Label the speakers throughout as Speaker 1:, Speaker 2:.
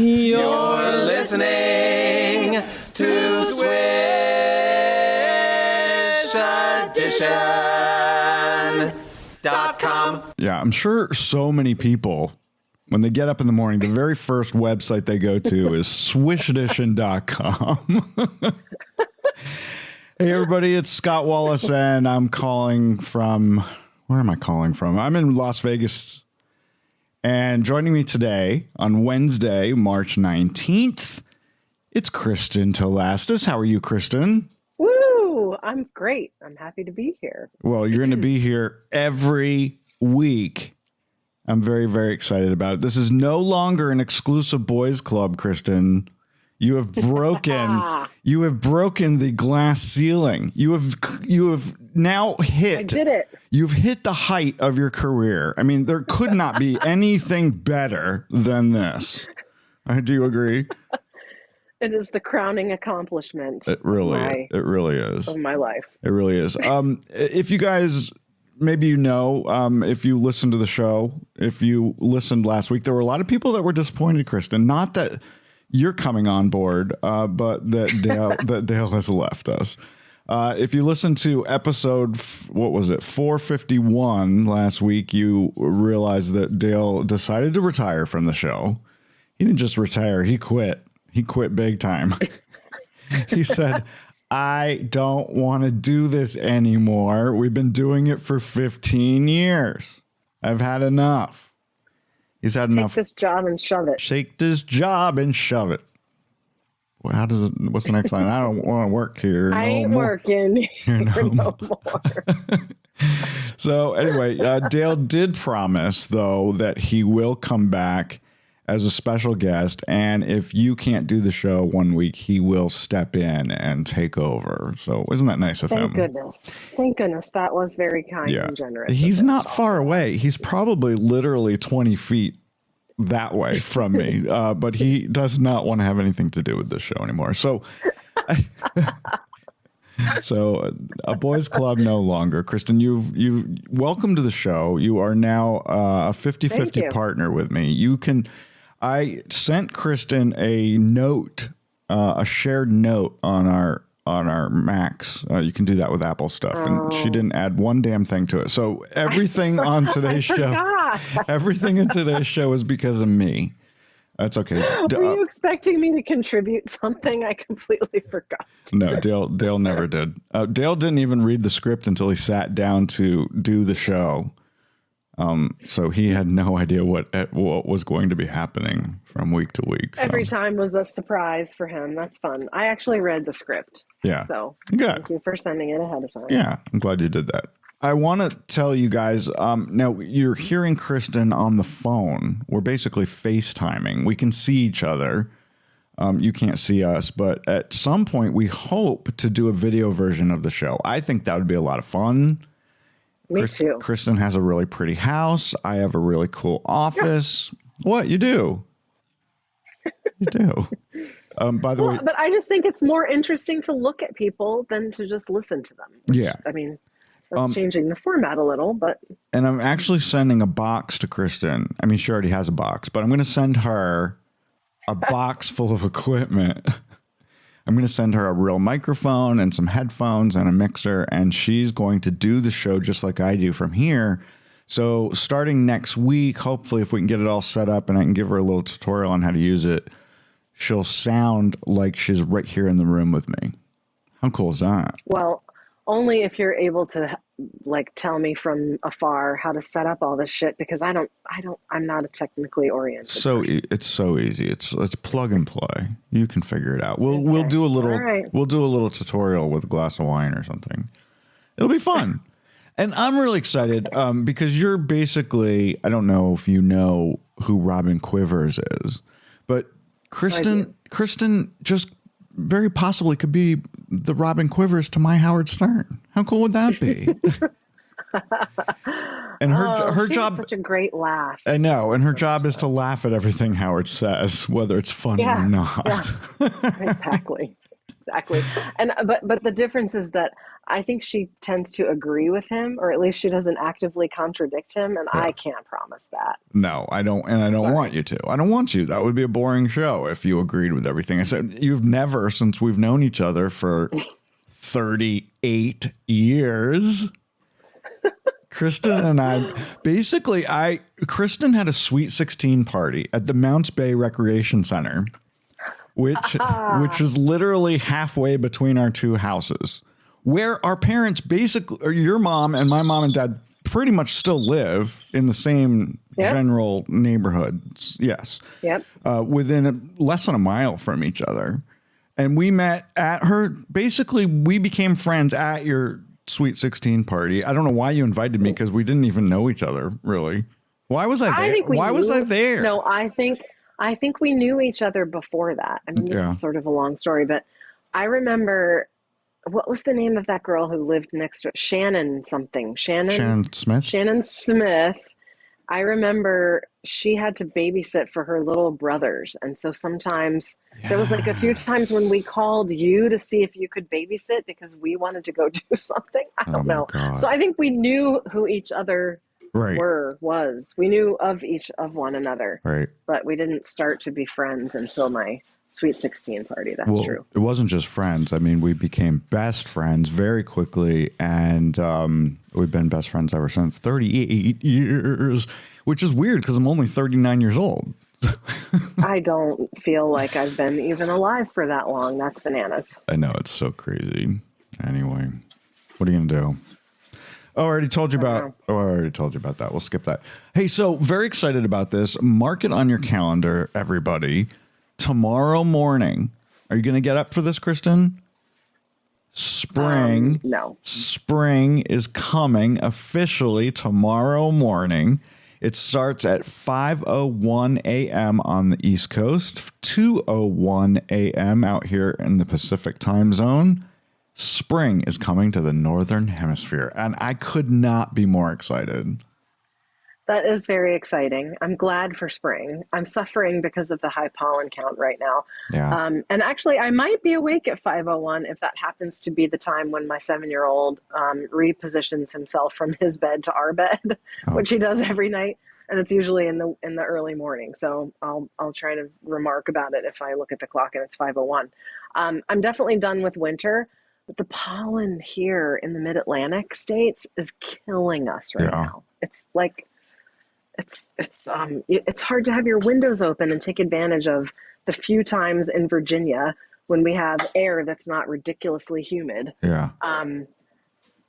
Speaker 1: You're listening to Swish Edition.com.
Speaker 2: Yeah, I'm sure so many people, when they get up in the morning, the very first website they go to is swishedition.com. Hey, everybody, it's Scott Wallace, and I'm calling from... Where am I calling from? I'm in Las Vegas. And joining me today on Wednesday, March 19th, it's Kristin Talastas. How are you, Kristin?
Speaker 3: Woo! I'm great. I'm happy to be here.
Speaker 2: Well, you're going to be here every week. I'm very, very excited about it. This is no longer an exclusive boys club, Kristin. You have broken the glass ceiling. You have now hit.
Speaker 3: I did it.
Speaker 2: You've hit the height of your career. I mean, there could not be anything better than this. Do you agree?
Speaker 3: It is the crowning accomplishment.
Speaker 2: It really is.
Speaker 3: Of my life.
Speaker 2: It really is. If you guys, maybe you know, if you listened to the show, if you listened last week, there were a lot of people that were disappointed, Kristin. Not that you're coming on board, but that Dale has left us. If you listen to episode, 451 last week, you realize that Dale decided to retire from the show. He didn't just retire, he quit. He quit big time. He said, I don't want to do this anymore. We've been doing it for 15 years. I've had enough. He's had enough.
Speaker 3: Take this job and shove it.
Speaker 2: Shake this job and shove it. Well, what's the next line? I don't want to work here.
Speaker 3: I ain't working here no more.
Speaker 2: So anyway, Dale did promise, though, that he will come back as a special guest. And if you can't do the show one week, he will step in and take over. So isn't that nice of him?
Speaker 3: Thank goodness. Thank goodness. That was very kind and generous.
Speaker 2: He's not far away. He's probably literally 20 feet that way from me, but he does not want to have anything to do with this show anymore. So, a boys club no longer. Kristin, you welcome to the show. You are now a 50-50 partner with me. I sent Kristin a note, a shared note on our Macs. You can do that with Apple stuff, and she didn't add one damn thing to it. So everything on today's show. Everything in today's show is because of me. That's okay.
Speaker 3: Were you expecting me to contribute something? I completely forgot.
Speaker 2: No, Dale never did. Dale didn't even read the script until he sat down to do the show. So he had no idea what was going to be happening from week to week. So.
Speaker 3: Every time was a surprise for him. That's fun. I actually read the script.
Speaker 2: Yeah.
Speaker 3: So
Speaker 2: good.
Speaker 3: Thank you for sending it ahead of time.
Speaker 2: Yeah, I'm glad you did that. I want to tell you guys, now you're hearing Kristin on the phone. We're basically FaceTiming. We can see each other. You can't see us, but at some point we hope to do a video version of the show. I think that would be a lot of fun.
Speaker 3: Me too.
Speaker 2: Kristin has a really pretty house. I have a really cool office. Yeah. What? You do? You do. By the way.
Speaker 3: But I just think it's more interesting to look at people than to just listen to them.
Speaker 2: Yeah.
Speaker 3: I mean, that's changing the format a little, but.
Speaker 2: And I'm actually sending a box to Kristin. I mean, she already has a box, but I'm going to send her a box full of equipment. I'm going to send her a real microphone and some headphones and a mixer, and she's going to do the show just like I do from here. So starting next week, hopefully if we can get it all set up and I can give her a little tutorial on how to use it, she'll sound like she's right here in the room with me. How cool is that?
Speaker 3: Well, only if you're able to like tell me from afar how to set up all this shit, because I'm not a technically oriented person.
Speaker 2: It's so easy. It's plug and play. You can figure it out. We'll do a little tutorial with a glass of wine or something. It'll be fun. And I'm really excited because you're basically, I don't know if you know who Robin Quivers is, but Kristin just very possibly could be the Robin Quivers to my Howard Stern. How cool would that be? And her job,
Speaker 3: such a great laugh.
Speaker 2: I know, and her job is to laugh at everything Howard says, whether it's funny or not.
Speaker 3: Yeah. Exactly. Exactly. And but the difference is that I think she tends to agree with him, or at least she doesn't actively contradict him, and I can't promise that.
Speaker 2: No, I don't, and I don't want you to. I don't want you. That would be a boring show if you agreed with everything I said. You've never, since we've known each other for 38 years. Kristin and I, basically, Kristin had a Sweet 16 party at the Mounts Bay Recreation Center, which is literally halfway between our two houses, where our parents basically, or your mom and my mom and dad pretty much still live in the same general neighborhoods. Yes.
Speaker 3: Yep.
Speaker 2: Within less than a mile from each other. And we met at her, basically, we became friends at your Sweet 16 party. I don't know why you invited me, because we didn't even know each other, really. Why was I there? Why was I there?
Speaker 3: No, I think we knew each other before that. I mean, this is sort of a long story, but I remember, what was the name of that girl who lived next to Shannon something?
Speaker 2: Shannon Smith?
Speaker 3: Shannon Smith. I remember she had to babysit for her little brothers. And so sometimes there was like a few times when we called you to see if you could babysit because we wanted to go do something. I don't know.
Speaker 2: God.
Speaker 3: So I think we knew who each other was. We knew of each of one another.
Speaker 2: Right.
Speaker 3: But we didn't start to be friends until my Sweet 16 party. That's true.
Speaker 2: It wasn't just friends. I mean, we became best friends very quickly, and we've been best friends ever since. 38 years, which is weird because I'm only 39 years old.
Speaker 3: I don't feel like I've been even alive for that long. That's bananas.
Speaker 2: I know, it's so crazy. Anyway, what are you gonna do? Oh, I already told you about. Oh, I already told you about that. We'll skip that. Hey, so very excited about this. Mark it on your calendar, everybody. Tomorrow morning. Are you going to get up for this, Kristin? Spring.
Speaker 3: No.
Speaker 2: Spring is coming officially tomorrow morning. It starts at 5:01 a.m. on the East Coast, 2:01 a.m. out here in the Pacific time zone. Spring is coming to the Northern Hemisphere, and I could not be more excited.
Speaker 3: That is very exciting. I'm glad for spring. I'm suffering because of the high pollen count right now.
Speaker 2: Yeah.
Speaker 3: And actually, I might be awake at 5:01 if that happens to be the time when my 7-year-old repositions himself from his bed to our bed, which he does every night. And it's usually in the early morning. So I'll try to remark about it if I look at the clock and it's 5:01. I'm definitely done with winter, but the pollen here in the mid-Atlantic states is killing us right now. It's like, it's hard to have your windows open and take advantage of the few times in Virginia when we have air that's not ridiculously humid.
Speaker 2: Yeah.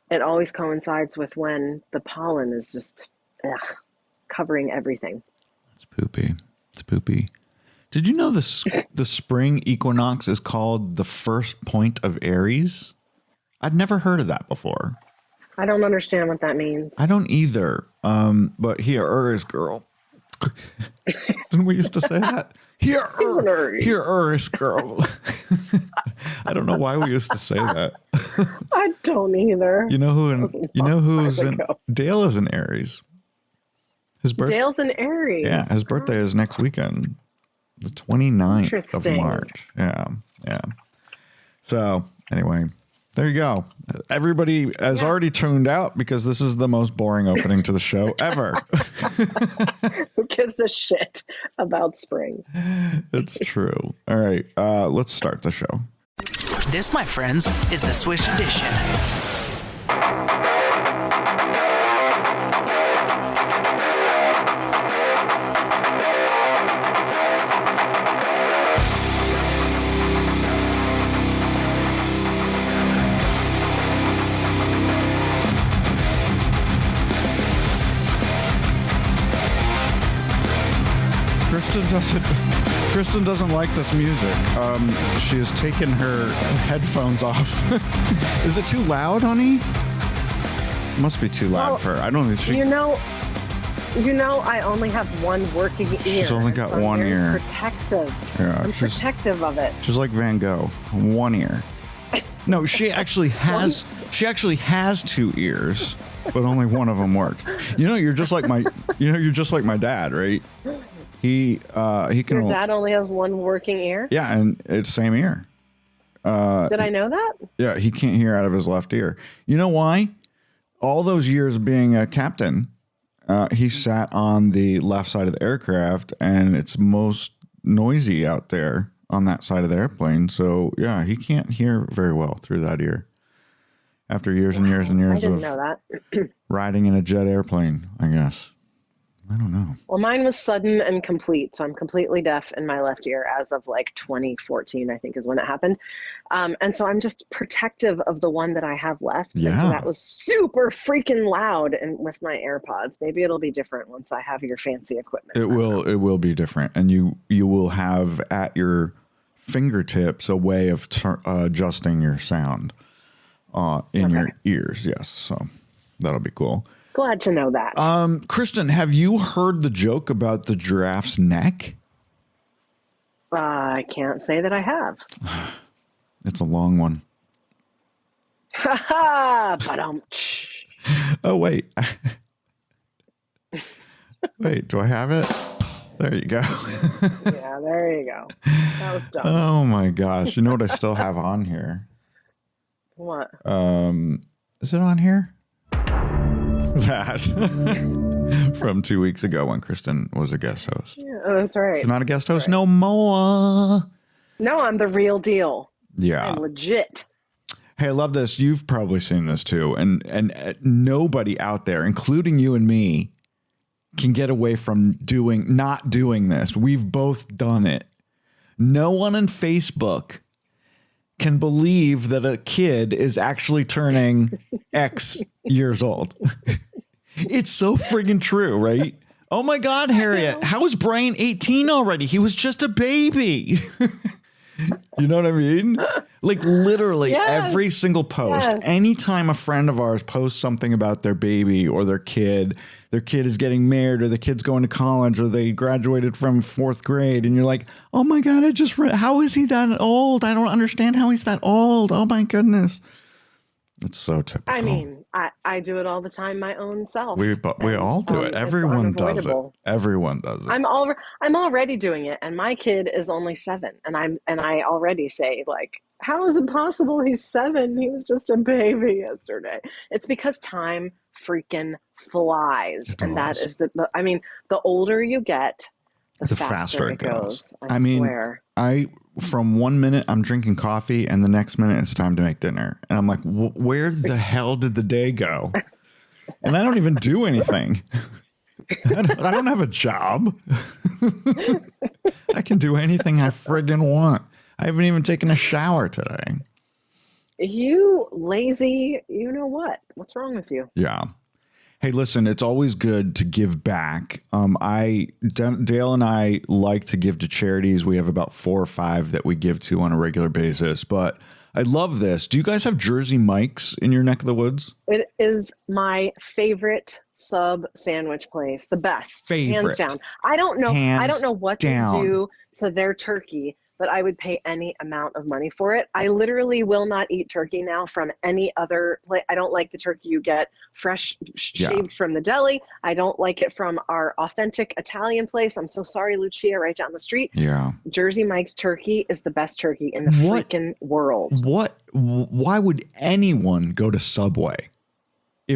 Speaker 3: It always coincides with when the pollen is just covering everything.
Speaker 2: It's poopy. It's poopy. Did you know the spring equinox is called the first point of Aries? I'd never heard of that before.
Speaker 3: I don't understand what that means.
Speaker 2: I don't either. But here, Aries girl. Didn't we used to say that? Here, Aries girl. I don't know why we used to say that.
Speaker 3: I don't either.
Speaker 2: You know who's in Dale is in Aries.
Speaker 3: Dale's in Aries.
Speaker 2: Yeah, his birthday is next weekend, the 29th of March. Yeah. So anyway, there you go. Everybody has already tuned out because this is the most boring opening to the show ever.
Speaker 3: Who gives a shit about spring?
Speaker 2: It's true. All right, let's start the show.
Speaker 4: This, my friends, is the Swish Edition.
Speaker 2: Kristin doesn't like this music. She has taken her headphones off. Is it too loud, honey? It must be too loud for her. I don't think she...
Speaker 3: You know, I only have one working ear.
Speaker 2: She's only got one ear.
Speaker 3: Protective.
Speaker 2: Yeah,
Speaker 3: I'm protective of it.
Speaker 2: She's like Van Gogh. One ear. No, she actually has. She actually has two ears, but only one of them works. You're just like my. You're just like my dad, right? He can.
Speaker 3: Your dad only has one working ear?
Speaker 2: Yeah, and it's same ear.
Speaker 3: Did I know that?
Speaker 2: Yeah, he can't hear out of his left ear. You know why? All those years being a captain, he sat on the left side of the aircraft, and it's most noisy out there on that side of the airplane. So, yeah, he can't hear very well through that ear. After years and years and years of
Speaker 3: know that.
Speaker 2: riding in a jet airplane, I guess. I don't know.
Speaker 3: Well, mine was sudden and complete. So I'm completely deaf in my left ear as of like 2014, I think is when it happened. And so I'm just protective of the one that I have left.
Speaker 2: Yeah.
Speaker 3: And so that was super freaking loud and with my AirPods. Maybe it'll be different once I have your fancy equipment.
Speaker 2: It will be different. And you will have at your fingertips a way of adjusting your sound in your ears. Yes. So that'll be cool.
Speaker 3: Glad to know that.
Speaker 2: Kristin, have you heard the joke about the giraffe's neck?
Speaker 3: I can't say that I have.
Speaker 2: It's a long one.
Speaker 3: Ha ha!
Speaker 2: Oh, wait. Wait, do I have it? There you go.
Speaker 3: Yeah, there you go. That was dumb.
Speaker 2: Oh, my gosh. You know what I still have on here?
Speaker 3: What?
Speaker 2: Is it on here? That from 2 weeks ago when Kristin was a guest host.
Speaker 3: Yeah, that's right.
Speaker 2: She's not a guest host
Speaker 3: right.
Speaker 2: no more.
Speaker 3: No, I'm the real deal.
Speaker 2: Yeah.
Speaker 3: I'm legit.
Speaker 2: Hey, I love this. You've probably seen this too. And nobody out there, including you and me, can get away from not doing this. We've both done it. No one on Facebook can believe that a kid is actually turning X years old. It's so friggin' true, right? Oh my God, Harriet, how is Brian 18 already? He was just a baby. You know what I mean? Like literally every single post, anytime a friend of ours posts something about their baby or their kid is getting married or the kid's going to college or they graduated from 4th grade and you're like, oh my God, I just read, how is he that old? I don't understand how he's that old. Oh my goodness. It's so typical.
Speaker 3: I mean, I do it all the time my own self.
Speaker 2: We all do it. Everyone does it. Everyone does it.
Speaker 3: I'm already doing it, and my kid is only 7, and I already say like, how is it possible he's 7? He was just a baby yesterday. It's because time freaking flies, and that is the older you get, the faster it goes. I swear. From 1 minute I'm drinking coffee and the next minute it's time to make dinner. And I'm like, where the hell did the day go? And I don't even do anything. I don't have a job. I can do anything I friggin' want. I haven't even taken a shower today. You lazy, you know what? What's wrong with you? Yeah. Hey, listen, it's always good to give back. Dale and I like to give to charities. We have about 4 or 5 that we give to on a regular basis. But I love this. Do you guys have Jersey Mike's in your neck of the woods? It is my favorite sub sandwich place. The best. Favorite. Hands down. I don't know what to do to their turkey, but I would pay any amount of money for it. I literally will not eat turkey now from any other place. I don't like the turkey you get fresh shaved from the deli. I don't like it from our authentic Italian place. I'm so sorry, Lucia, right down the street. Yeah. Jersey Mike's turkey is the best turkey in the freaking world. Why would anyone go to Subway?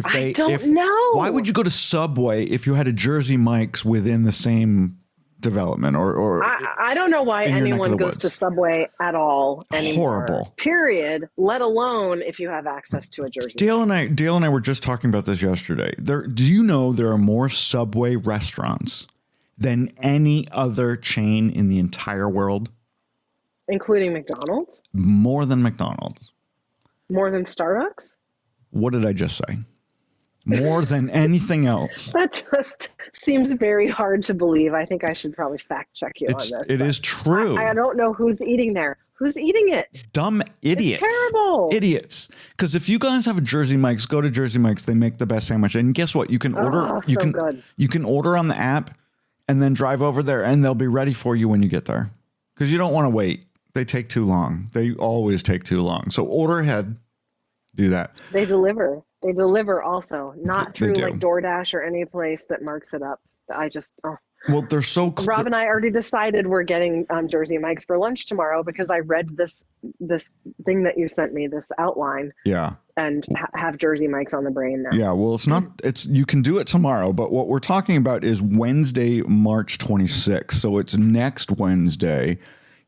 Speaker 3: I don't know. Why would you go to Subway if you had a Jersey Mike's within the same development or I don't know why anyone goes to Subway at all anymore. Horrible. Period. Let alone if you have access to a Jersey. Dale and I were just talking about this yesterday. Do you know there are more Subway restaurants than any other chain in the entire world? Including McDonald's? More than McDonald's. More than Starbucks? What did I just say? More than anything else. That just seems very hard to believe. I think I should probably fact check you on this. It is true. I don't know who's eating there. Who's eating it? Dumb idiots. It's terrible. Idiots. Because if you guys have a Jersey Mike's, go to Jersey Mike's. They make the best sandwich. And guess what? You can order. You can order on the app and then drive over there, and they'll be ready for you when you get there. Because you don't want to wait. They take too long. They always take too long. So order ahead. Do that. They deliver. They deliver also, not through like DoorDash or any place that marks it up.
Speaker 2: Well, they're so
Speaker 3: Rob and I already decided we're getting Jersey Mike's for lunch tomorrow because I read this thing that you sent me, this outline.
Speaker 2: Yeah.
Speaker 3: And have Jersey Mike's on the brain now.
Speaker 2: Yeah, well, you can do it tomorrow, but what we're talking about is Wednesday, March 26th. So it's next Wednesday.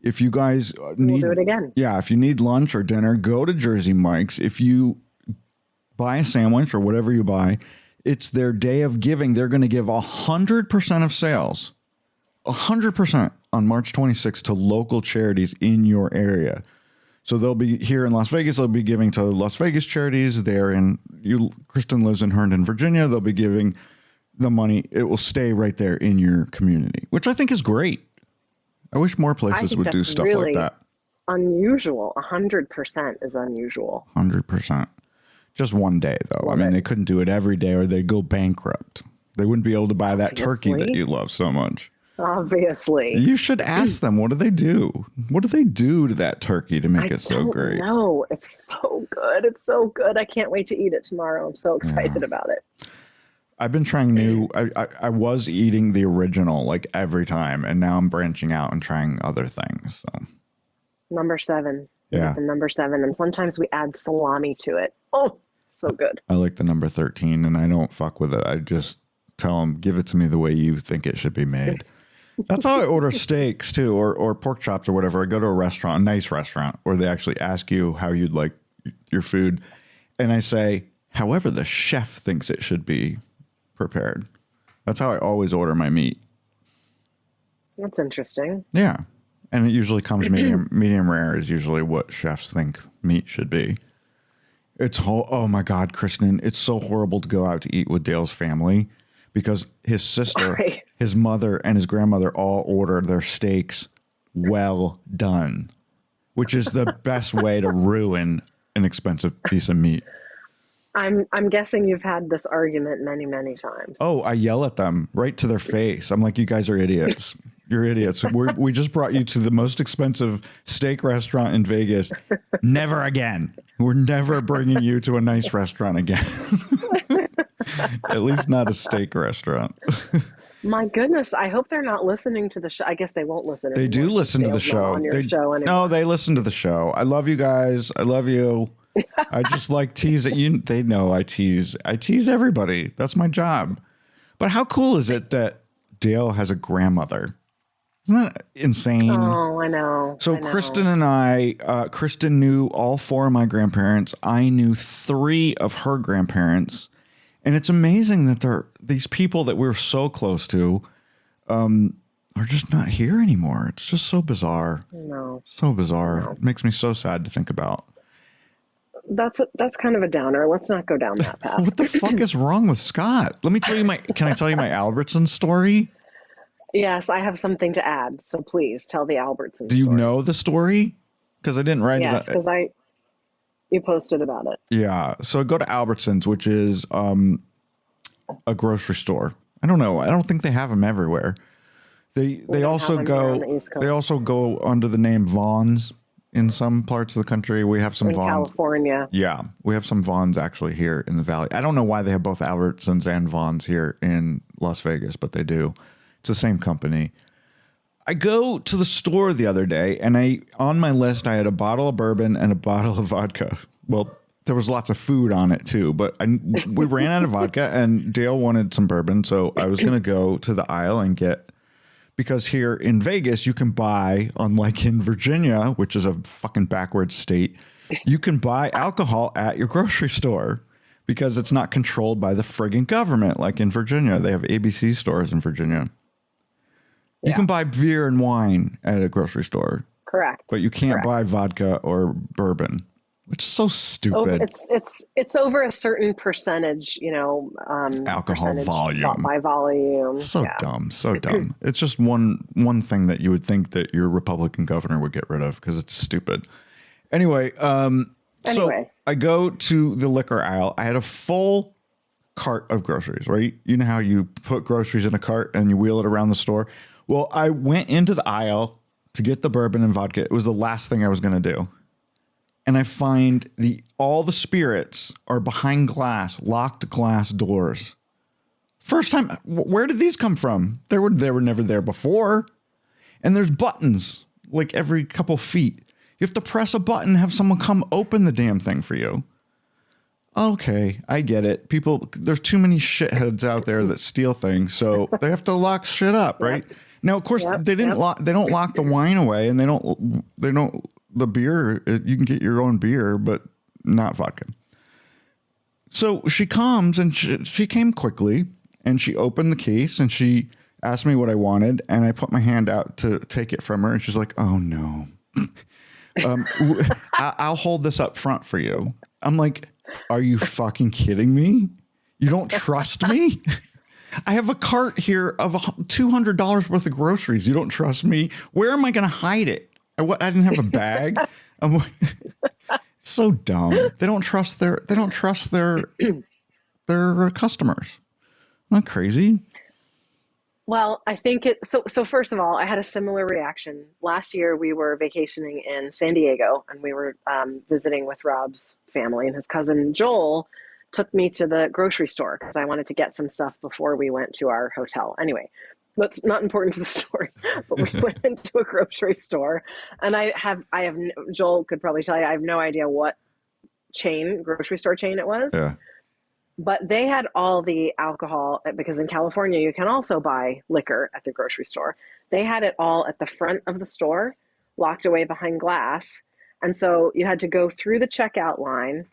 Speaker 2: If you guys need,
Speaker 3: we'll do it again.
Speaker 2: Yeah, if you need lunch or dinner, go to Jersey Mike's. If you buy a sandwich or whatever you buy, it's their day of giving. They're going to give 100% of sales, 100% on March 26th to local charities in your area. So they'll be here in Las Vegas. They'll be giving to Las Vegas charities. Kristin lives in Herndon, Virginia. They'll be giving the money. It will stay right there in your community, which I think is great. I wish more places would do stuff
Speaker 3: really
Speaker 2: like that.
Speaker 3: Unusual. 100% is unusual.
Speaker 2: 100%. Just one day, though.
Speaker 3: Love it.
Speaker 2: They couldn't do it every day or they'd go bankrupt. They wouldn't be able to buy that turkey that you love so much.
Speaker 3: Obviously.
Speaker 2: You should ask them, what do they do? What do they do to that turkey to make it so great?
Speaker 3: No, it's so good. It's so good. I can't wait to eat it tomorrow. I'm so excited about it.
Speaker 2: I've been trying new. I was eating the original like every time, and now I'm branching out and trying other things. So.
Speaker 3: Number 7.
Speaker 2: Yeah.
Speaker 3: The number 7. And sometimes we add salami to it. Oh, so good.
Speaker 2: I like the number 13, and I don't fuck with it. I just tell them, give it to me the way you think it should be made. That's how I order steaks too, or pork chops or whatever. I go to a restaurant, a nice restaurant, where they actually ask you how you'd like your food. And I say, however the chef thinks it should be prepared. That's how I always order my meat.
Speaker 3: That's interesting.
Speaker 2: Yeah. And it usually comes medium rare is usually what chefs think meat should be. Oh my God, Kristin, it's so horrible to go out to eat with Dale's family because his sister,
Speaker 3: Right.
Speaker 2: his mother, and his grandmother all order their steaks well done, which is the best way to ruin an expensive piece of meat.
Speaker 3: I'm guessing you've had this argument many, many times.
Speaker 2: Oh, I yell at them right to their face. I'm like, you guys are idiots. You're idiots. We just brought you to the most expensive steak restaurant in Vegas. Never again. We're never bringing you to a nice restaurant again. At least not a steak restaurant.
Speaker 3: My goodness. I hope they're not listening to the show. I guess they won't listen.
Speaker 2: They do listen to the show. No, they listen to the show. I love you guys. I love you. I just like teasing you. They know I tease everybody. That's my job. But how cool is it that Dale has a grandmother? Isn't that insane?
Speaker 3: Oh, I know.
Speaker 2: So Kristin and Kristin knew all 4 of my grandparents. I knew 3 of her grandparents. And it's amazing that these people that we're so close to are just not here anymore. It's just so bizarre.
Speaker 3: No.
Speaker 2: So bizarre. It makes me so sad to think about.
Speaker 3: That's kind of a downer. Let's not go down that path.
Speaker 2: What the fuck is wrong with Scott? Let me tell you can I tell you my Albertson story?
Speaker 3: Yes, I have something to add. So please tell the Albertson story.
Speaker 2: Do you know the story? Because I didn't write it.
Speaker 3: Yes, because you posted about it.
Speaker 2: Yeah. So I go to Albertsons, which is a grocery store. I don't know. I don't think they have them everywhere. They also go under the name Vons in some parts of the country. We have some
Speaker 3: in
Speaker 2: Vons.
Speaker 3: California.
Speaker 2: Yeah, we have some Vons actually here in the Valley. I don't know why they have both Albertsons and Vons here in Las Vegas, but they do. It's the same company. I go to the store the other day, and on my list I had a bottle of bourbon and a bottle of vodka. Well, there was lots of food on it too, but we ran out of vodka, and Dale wanted some bourbon, so I was going to go to the aisle and get. Because here in Vegas, you can buy, unlike in Virginia, which is a fucking backwards state, you can buy alcohol at your grocery store because it's not controlled by the friggin' government. Like in Virginia, they have ABC stores in Virginia. You can buy beer and wine at a grocery store.
Speaker 3: Correct.
Speaker 2: But you can't buy vodka or bourbon, which is so stupid.
Speaker 3: It's over a certain percentage,
Speaker 2: alcohol volume.
Speaker 3: By volume.
Speaker 2: So dumb. It's just one thing that you would think that your Republican governor would get rid of because it's stupid. Anyway, so I go to the liquor aisle. I had a full cart of groceries, right? You know how you put groceries in a cart and you wheel it around the store? Well, I went into the aisle to get the bourbon and vodka. It was the last thing I was going to do. And I find all the spirits are behind glass, locked glass doors. First time. Where did these come from? They were never there before. And there's buttons like every couple feet. You have to press a button, have someone come open the damn thing for you. Okay, I get it. People, there's too many shitheads out there that steal things, so they have to lock shit up, right? Yep. Now, of course, they don't lock the wine away, and they don't the beer. You can get your own beer, but not vodka. So she comes, and she came quickly, and she opened the case, and she asked me what I wanted, and I put my hand out to take it from her, and she's like, "Oh no, I'll hold this up front for you." I'm like, "Are you fucking kidding me? You don't trust me? I have a cart here of $200 worth of groceries. You don't trust me? Where am I going to hide it? I didn't have a bag." I'm like, so dumb. They don't trust their customers. Not crazy.
Speaker 3: Well, I think so first of all, I had a similar reaction. Last year we were vacationing in San Diego, and we were visiting with Rob's family, and his cousin Joel took me to the grocery store because I wanted to get some stuff before we went to our hotel. Anyway, that's not important to the story, but we went into a grocery store, and I have Joel could probably tell you, I have no idea what grocery store chain it was.
Speaker 2: Yeah.
Speaker 3: But they had all the alcohol, because in California, you can also buy liquor at the grocery store. They had it all at the front of the store, locked away behind glass. And so you had to go through the checkout line,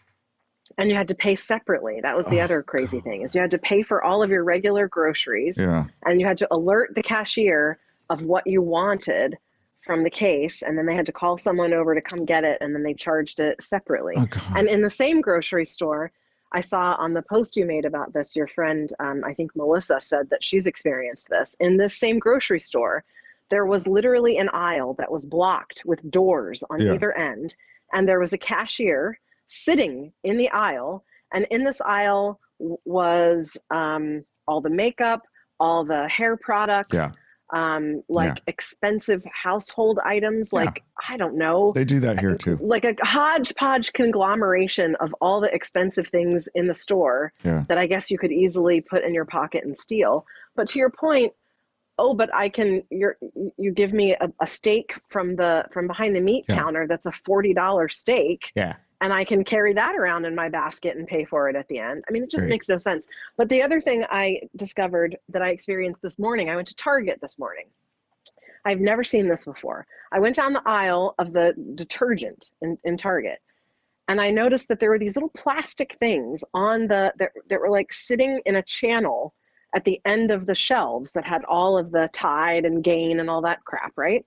Speaker 3: and you had to pay separately. That was the other crazy thing, is you had to pay for all of your regular groceries.
Speaker 2: Yeah. And
Speaker 3: you had to alert the cashier of what you wanted from the case. And then they had to call someone over to come get it. And then they charged it separately. And in the same grocery store, I saw on the post you made about this, your friend, I think Melissa, said that she's experienced this. In this same grocery store, there was literally an aisle that was blocked with doors on either end. And there was a cashier sitting in the aisle. And in this aisle was all the makeup, all the hair products, expensive household items, I don't know.
Speaker 2: They do that here too.
Speaker 3: Like a hodgepodge conglomeration of all the expensive things in the store that I guess you could easily put in your pocket and steal. But to your point, but you give me a steak from behind the meat counter that's a $40 steak.
Speaker 2: Yeah.
Speaker 3: And I can carry that around in my basket and pay for it at the end. I mean, it just makes no sense. But the other thing I discovered that I experienced this morning, I went to Target this morning. I've never seen this before. I went down the aisle of the detergent in Target, and I noticed that there were these little plastic things that were like sitting in a channel at the end of the shelves that had all of the Tide and Gain and all that crap, right?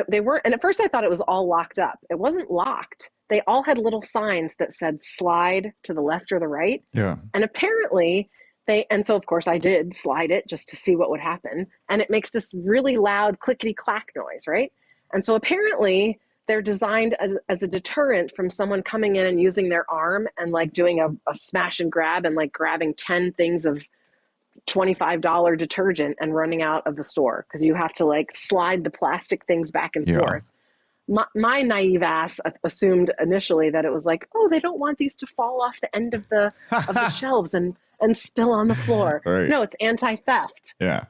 Speaker 3: They weren't, and at first I thought it was all locked up. It wasn't locked. They all had little signs that said slide to the left or the right.
Speaker 2: Yeah.
Speaker 3: And apparently so of course I did slide it just to see what would happen. And it makes this really loud clickety clack noise, right? And so apparently they're designed as a deterrent from someone coming in and using their arm and like doing a smash and grab and like grabbing 10 things of $25 detergent and running out of the store, because you have to like slide the plastic things back and forth. My naive ass assumed initially that it was like, they don't want these to fall off the end of the shelves and spill on the floor.
Speaker 2: Right.
Speaker 3: No, it's anti-theft.
Speaker 2: Yeah.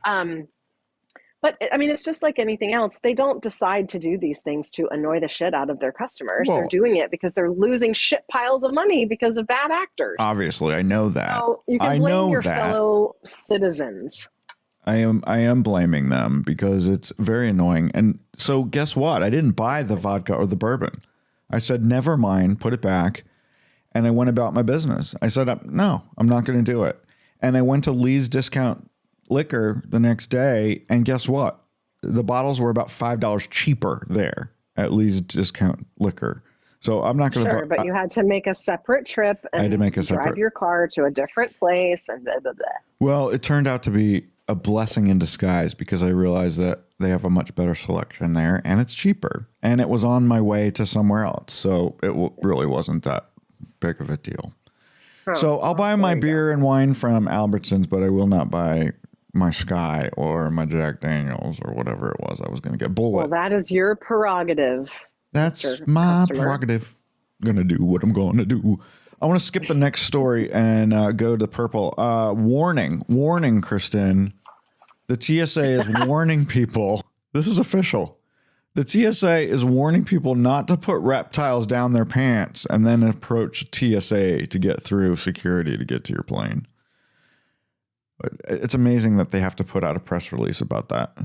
Speaker 3: But I mean, it's just like anything else. They don't decide to do these things to annoy the shit out of their customers. They're doing it because they're losing shit piles of money because of bad actors.
Speaker 2: Obviously, I know that.
Speaker 3: So you can blame your fellow citizens.
Speaker 2: I am blaming them because it's very annoying. And so guess what? I didn't buy the vodka or the bourbon. I said, never mind, put it back. And I went about my business. I said, no, I'm not going to do it. And I went to Lee's Discount Liquor the next day. And guess what? The bottles were about $5 cheaper there at Lee's Discount Liquor. So I'm not going to.
Speaker 3: Sure, but you had to make a separate trip and drive your car to a different place and blah, blah, blah.
Speaker 2: Well, it turned out to be a blessing in disguise because I realized that they have a much better selection there and it's cheaper. And it was on my way to somewhere else. So it really wasn't that big of a deal. So I'll buy my beer and wine from Albertsons, but I will not buy my Sky or my Jack Daniels or whatever it was I was going to get. Bullet.
Speaker 3: Well, that is your prerogative.
Speaker 2: That's my prerogative. I'm going to do what I'm going to do. I want to skip the next story and go to purple. Warning, Kristin. The TSA is warning people. This is official. The TSA is warning people not to put reptiles down their pants and then approach TSA to get through security to get to your plane. But it's amazing that they have to put out a press release about that.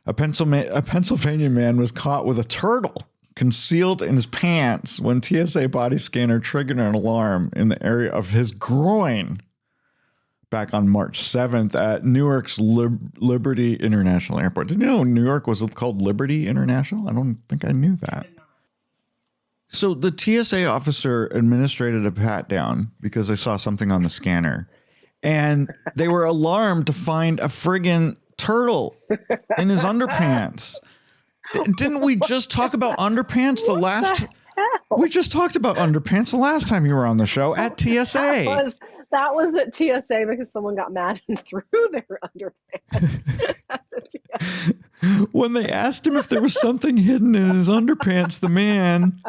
Speaker 2: A Pennsylvania man was caught with a turtle concealed in his pants when TSA body scanner triggered an alarm in the area of his groin back on March 7th at Newark's Liberty International Airport. Did you know Newark was called Liberty International? I don't think I knew that. So the TSA officer administered a pat down because they saw something on the scanner. And they were alarmed to find a friggin' turtle in his underpants. Didn't we just talk about underpants we just talked about underpants the last time you were on the show at TSA.
Speaker 3: That was at TSA because someone got mad and threw their underpants.
Speaker 2: When they asked him if there was something hidden in his underpants, the man,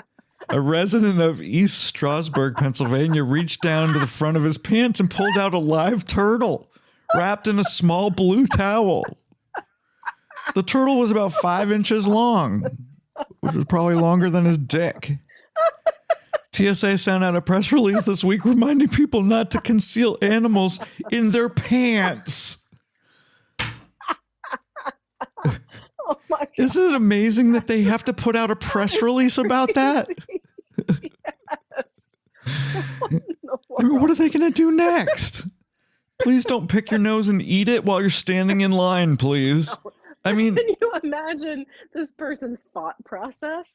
Speaker 2: a resident of East Stroudsburg, Pennsylvania, reached down to the front of his pants and pulled out a live turtle wrapped in a small blue towel. The turtle was about 5 inches long, which was probably longer than his dick. TSA sent out a press release this week reminding people not to conceal animals in their pants.
Speaker 3: Oh my God.
Speaker 2: Isn't it amazing that they have to put out a press release about that? I mean, what are they going to do next? Please don't pick your nose and eat it while you're standing in line, please. I mean,
Speaker 3: can you imagine this person's thought process?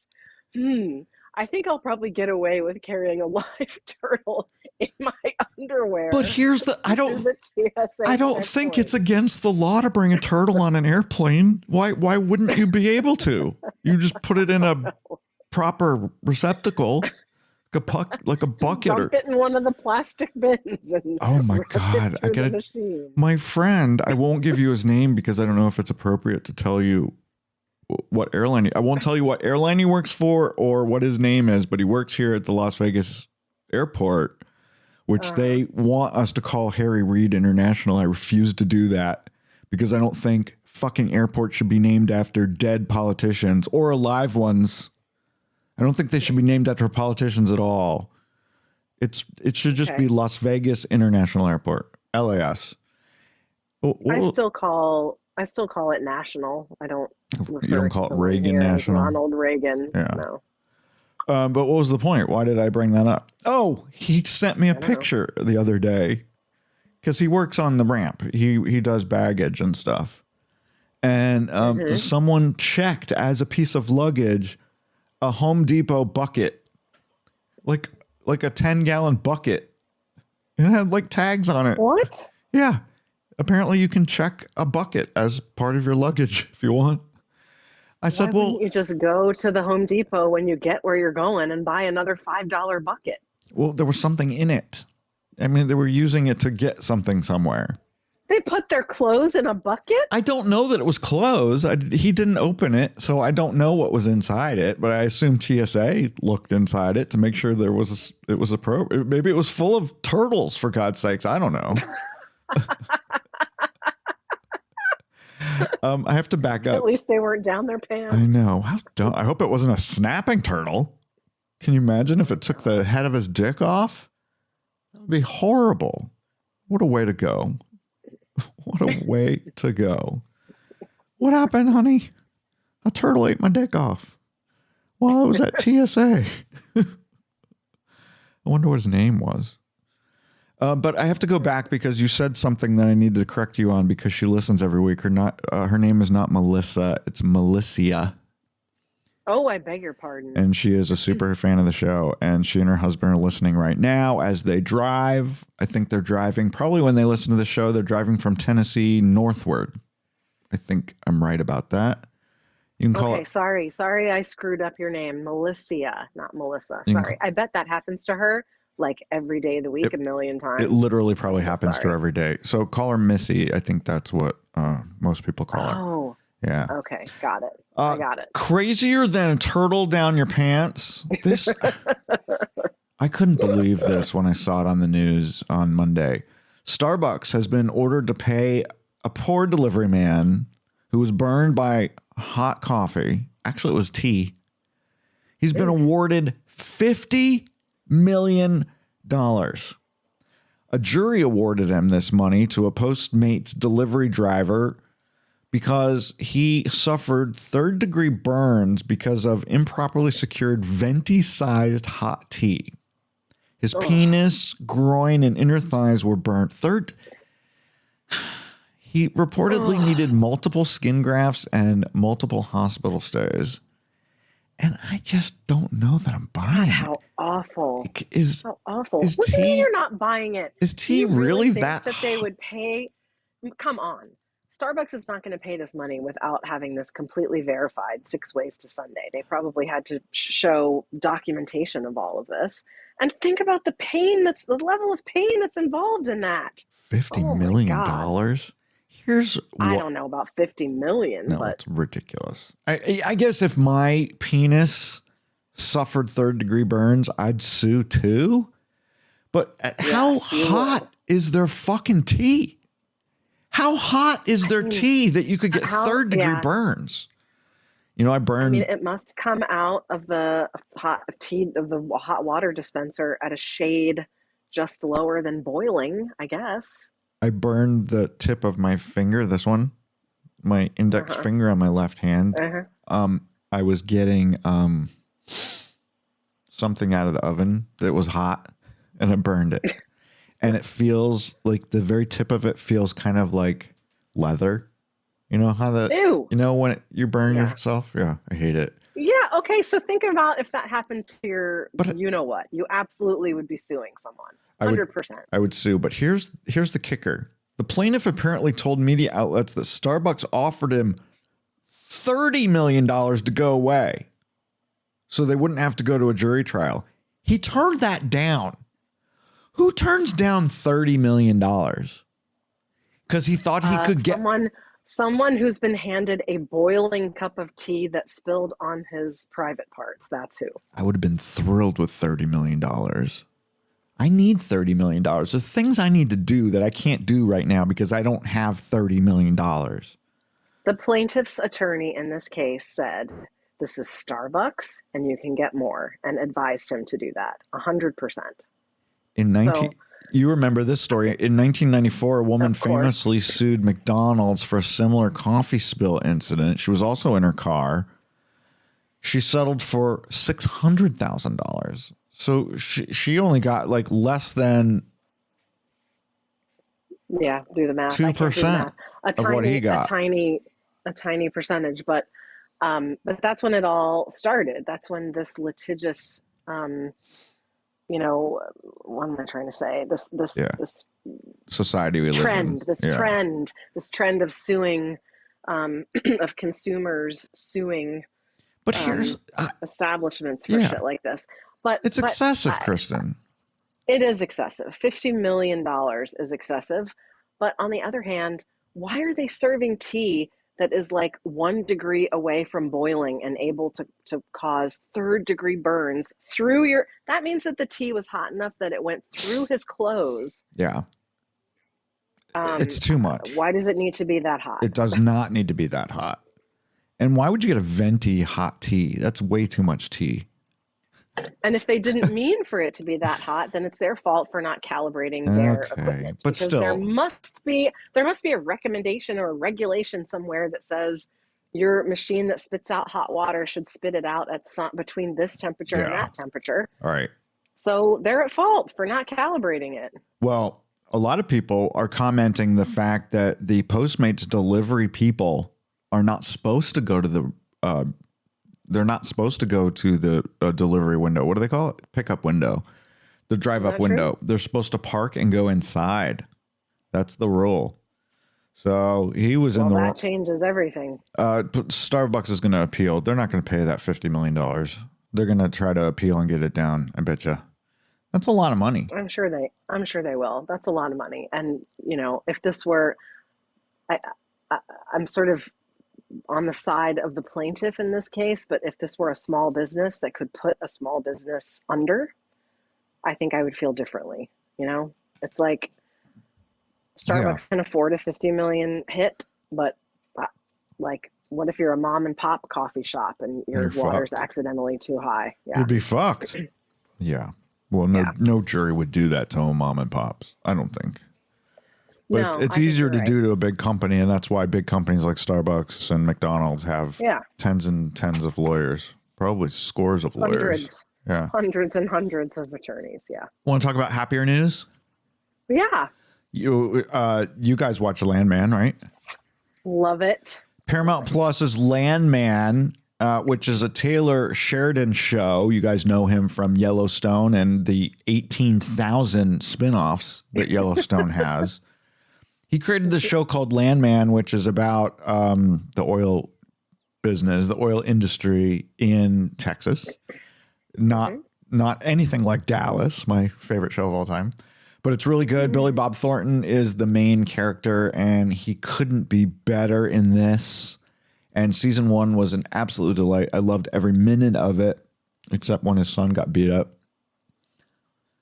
Speaker 3: I think I'll probably get away with carrying a live turtle in my underwear.
Speaker 2: But here's I don't think it's against the law to bring a turtle on an airplane. Why wouldn't you be able to? You just put it in a proper receptacle, like a bucket.
Speaker 3: Dump it in one of the plastic bins. And
Speaker 2: oh my God. My friend, I won't give you his name because I don't know if it's appropriate to tell you what airline. I won't tell you what airline he works for or what his name is, but he works here at the Las Vegas airport, which they want us to call Harry Reid International. I refuse to do that because I don't think fucking airports should be named after dead politicians or alive ones. I don't think they should be named after politicians at all. It should just be Las Vegas International Airport, LAS.
Speaker 3: I still call it National. I don't.
Speaker 2: You don't call it Reagan National?
Speaker 3: Ronald Reagan.
Speaker 2: Yeah.
Speaker 3: No.
Speaker 2: But what was the point? Why did I bring that up? Oh, he sent me a picture the other day because he works on the ramp. He does baggage and stuff. And someone checked as a piece of luggage a Home Depot bucket, like a 10-gallon bucket. It had like tags on it.
Speaker 3: What?
Speaker 2: Yeah. Apparently you can check a bucket as part of your luggage if you want. I said, well,
Speaker 3: you just go to the Home Depot when you get where you're going and buy another $5 bucket.
Speaker 2: Well, there was something in it. I mean, they were using it to get something somewhere.
Speaker 3: They put their clothes in a bucket?
Speaker 2: I don't know that it was clothes. He didn't open it, so I don't know what was inside it, but I assume TSA looked inside it to make sure it was appropriate. Maybe it was full of turtles, for God's sakes. I don't know. I have to back up.
Speaker 3: At least they weren't down their pants.
Speaker 2: I know. I hope it wasn't a snapping turtle. Can you imagine if it took the head of his dick off? That would be horrible. What a way to go. What a way to go. What happened, honey? A turtle ate my dick off while I was at TSA. I wonder what his name was. But I have to go back because you said something that I need to correct you on because she listens every week. Her name is not Melissa. It's Melissa.
Speaker 3: Oh, I beg your pardon.
Speaker 2: And she is a super fan of the show. And she and her husband are listening right now as they drive. I think they're driving. Probably when they listen to the show, they're driving from Tennessee northward. I think I'm right about that. You can call it.
Speaker 3: Sorry. I screwed up your name. Melissa, not Melissa. Sorry. I bet that happens to her like every day of the week, a million times.
Speaker 2: It literally probably happens to her every day. So call her Missy. I think that's what most people call her.
Speaker 3: Oh.
Speaker 2: Yeah.
Speaker 3: Okay. Got it. I got it.
Speaker 2: Crazier than a turtle down your pants. This, I couldn't believe this when I saw it on the news on Monday. Starbucks has been ordered to pay a poor delivery man who was burned by hot coffee. Actually, it was tea. He's been awarded $50 million. A jury awarded him this money to a Postmates delivery driver because he suffered third-degree burns because of improperly secured Venti-sized hot tea. His penis, groin, and inner thighs were burnt. He reportedly needed multiple skin grafts and multiple hospital stays. And I just don't know that I'm buying it.
Speaker 3: How awful.
Speaker 2: How
Speaker 3: awful.
Speaker 2: Is
Speaker 3: What do you mean
Speaker 2: tea,
Speaker 3: you're not buying it?
Speaker 2: is tea
Speaker 3: Do you
Speaker 2: really
Speaker 3: think
Speaker 2: that
Speaker 3: they would pay? Come on. Starbucks is not going to pay this money without having this completely verified 6 ways to Sunday. They probably had to show documentation of all of this. And think about the level of pain that's involved in that.
Speaker 2: $50 million?
Speaker 3: I don't know about 50 million,
Speaker 2: no,
Speaker 3: but
Speaker 2: it's ridiculous. I guess if my penis suffered third-degree burns, I'd sue too. But how hot is their fucking tea? How hot is their tea that you could get third-degree burns? You know,
Speaker 3: it must come out of the hot water dispenser at a shade just lower than boiling, I guess.
Speaker 2: I burned the tip of my finger, this one, my index finger on my left hand. I was getting something out of the oven that was hot, and I burned it. And it feels like the very tip of it feels kind of like leather. You know how
Speaker 3: Ew.
Speaker 2: You know when you burn yourself? Yeah, I hate it.
Speaker 3: Yeah, okay, so think about if that happened to your, you know what? You absolutely would be suing someone. 100%.
Speaker 2: I would sue, but here's the kicker. The plaintiff apparently told media outlets that Starbucks offered him $30 million to go away so they wouldn't have to go to a jury trial. He turned that down. Who turns down $30 million? Because he thought he could get...
Speaker 3: Someone who's been handed a boiling cup of tea that spilled on his private parts. That's who.
Speaker 2: I would have been thrilled with $30 million. I need $30 million. There's things I need to do that I can't do right now because I don't have $30 million.
Speaker 3: The plaintiff's attorney in this case said, this is Starbucks and you can get more, and advised him to do that 100%.
Speaker 2: You remember this story. In 1994, a woman famously sued McDonald's for a similar coffee spill incident. She was also in her car. She settled for $600,000. So she only got like less than
Speaker 3: do the math.
Speaker 2: 2% of what he got.
Speaker 3: A tiny percentage, but that's when it all started. That's when this litigious what am I trying to say? This
Speaker 2: society we live in.
Speaker 3: This trend of suing, of consumers suing,
Speaker 2: but here's
Speaker 3: establishments for shit like this. But
Speaker 2: it's excessive, Kristin.
Speaker 3: It is excessive. $50 million is excessive. But on the other hand, why are they serving tea that is like 1 degree away from boiling and able to cause third-degree burns through your... That means that the tea was hot enough that it went through his clothes.
Speaker 2: Yeah. It's too much.
Speaker 3: Why does it need to be that hot?
Speaker 2: It does not need to be that hot. And why would you get a Venti hot tea? That's way too much tea.
Speaker 3: And if they didn't mean for it to be that hot, then it's their fault for not calibrating their equipment.
Speaker 2: But still,
Speaker 3: there must be a recommendation or a regulation somewhere that says your machine that spits out hot water should spit it out at between this temperature and that temperature.
Speaker 2: All right.
Speaker 3: So they're at fault for not calibrating it.
Speaker 2: Well, a lot of people are commenting the fact that the Postmates delivery people are not supposed to go to the they're not supposed to go to the delivery window. What do they call it? Pickup window. The drive-up window. True? They're supposed to park and go inside. That's the rule. So he was in the...
Speaker 3: That changes everything.
Speaker 2: Starbucks is going to appeal. They're not going to pay that $50 million. They're going to try to appeal and get it down, I bet you. That's a lot of money.
Speaker 3: I'm sure they will. That's a lot of money. And, if this were... I'm sort of on the side of the plaintiff in this case, but if this were a small business that could put a small business under, I think I would feel differently. You know, it's like Starbucks can afford a 50 million hit, but like, what if you're a mom and pop coffee shop and your water's accidentally too high? Yeah.
Speaker 2: You'd be fucked. Yeah. Well, no jury would do that to a mom and pops. I don't think. But it's easier to do to a big company, and that's why big companies like Starbucks and McDonald's have tens and tens of lawyers, probably scores of lawyers.
Speaker 3: Hundreds and hundreds of attorneys. Yeah.
Speaker 2: Want to talk about happier news?
Speaker 3: Yeah.
Speaker 2: You guys watch Landman, right?
Speaker 3: Love it.
Speaker 2: Paramount Plus's Landman, which is a Taylor Sheridan show. You guys know him from Yellowstone and the 18,000 spinoffs that Yellowstone has. He created this show called Landman, which is about the oil business, the oil industry in Texas. Not anything like Dallas, my favorite show of all time. But it's really good. Billy Bob Thornton is the main character, and he couldn't be better in this. And season 1 was an absolute delight. I loved every minute of it, except when his son got beat up.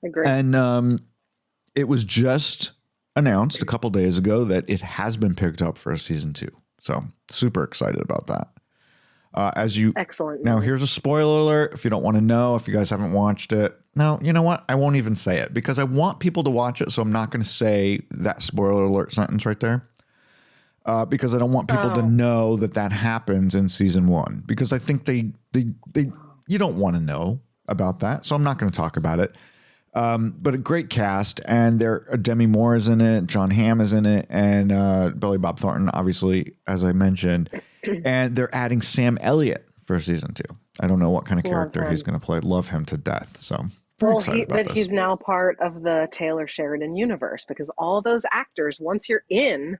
Speaker 3: Agree.
Speaker 2: And it was just announced a couple days ago that it has been picked up for a season 2. So super excited about that.
Speaker 3: Excellent.
Speaker 2: Now here's a spoiler alert. If you don't want to know, if you guys haven't watched it, no, you know what? I won't even say it because I want people to watch it. So I'm not going to say that spoiler alert sentence right there. Because I don't want people to know that happens in season 1, because I think they you don't want to know about that. So I'm not going to talk about it. But a great cast, and Demi Moore is in it, John Hamm is in it, and Billy Bob Thornton, obviously, as I mentioned. And they're adding Sam Elliott for season 2. I don't know what kind of character he's going to play. Love him to death. So very excited about this.
Speaker 3: He's now part of the Taylor Sheridan universe, because all those actors, once you're in,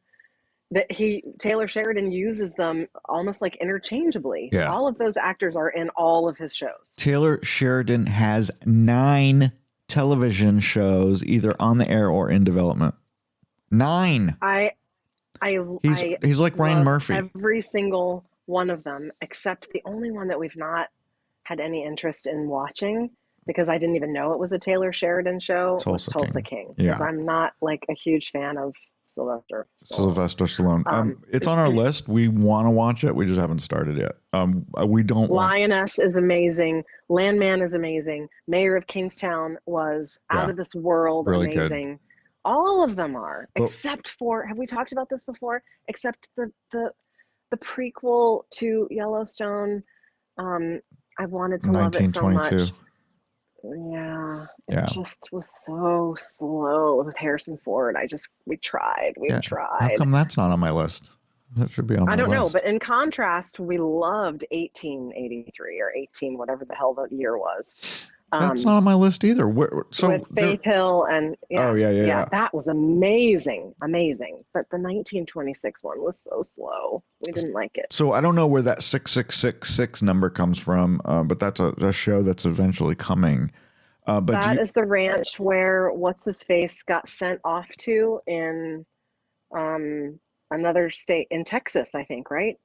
Speaker 3: Taylor Sheridan uses them almost like interchangeably.
Speaker 2: Yeah.
Speaker 3: All of those actors are in all of his shows.
Speaker 2: Taylor Sheridan has 9 television shows either on the air or in development. 9. He's like Ryan Murphy.
Speaker 3: Every single one of them, except the only one that we've not had any interest in watching, because I didn't even know it was a Taylor Sheridan show, was Tulsa King.
Speaker 2: Yeah.
Speaker 3: I'm not like a huge fan of Sylvester
Speaker 2: Stallone. It's on our list. We want to watch it. We just haven't started yet. We don't.
Speaker 3: Lioness is amazing. Landman is amazing. Mayor of Kingstown was out of this world,
Speaker 2: really
Speaker 3: amazing. Good. All of them are, except for, have we talked about this before? Except the prequel to Yellowstone. I wanted to love it so much. Yeah, it just was so slow with Harrison Ford. We tried.
Speaker 2: How come that's not on my list? That should be on my list. I don't know,
Speaker 3: but in contrast, we loved 1883 or 18, whatever the hell that year was.
Speaker 2: That's not on my list either.
Speaker 3: With Faith Hill and that was amazing. But the 1926 one was so slow. We didn't like it.
Speaker 2: So I don't know where that 6666 number comes from, but that's a show that's eventually coming. But
Speaker 3: that is the ranch where what's his face got sent off to in another state in Texas, I think, right?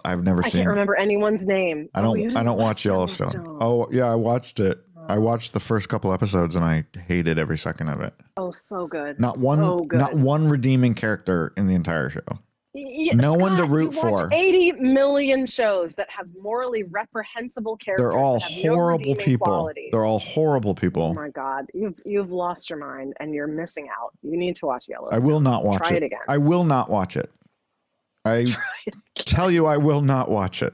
Speaker 2: I've never seen.
Speaker 3: I can't remember anyone's name.
Speaker 2: I don't watch Yellowstone. Oh yeah, I watched it. I watched the first couple episodes and I hated every second of it.
Speaker 3: Oh, so good.
Speaker 2: Not one redeeming character in the entire show. No one to root for.
Speaker 3: 80 million shows that have morally reprehensible characters.
Speaker 2: They're all horrible people. They're all horrible people.
Speaker 3: Oh my God, you've lost your mind and you're missing out. You need to watch Yellowstone.
Speaker 2: I will not watch it.
Speaker 3: Try it again.
Speaker 2: I will not watch it. I tell you, I will not watch it.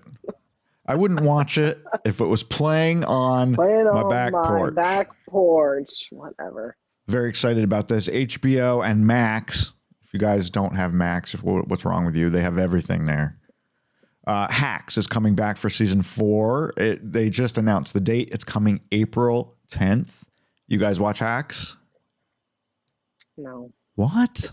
Speaker 2: I wouldn't watch it if it was playing on my back porch.
Speaker 3: Back porch, whatever.
Speaker 2: Very excited about this. HBO and Max. If you guys don't have Max, what's wrong with you? They have everything there. Hacks is coming back for season 4. They just announced the date. It's coming April 10th. You guys watch Hacks?
Speaker 3: No.
Speaker 2: What?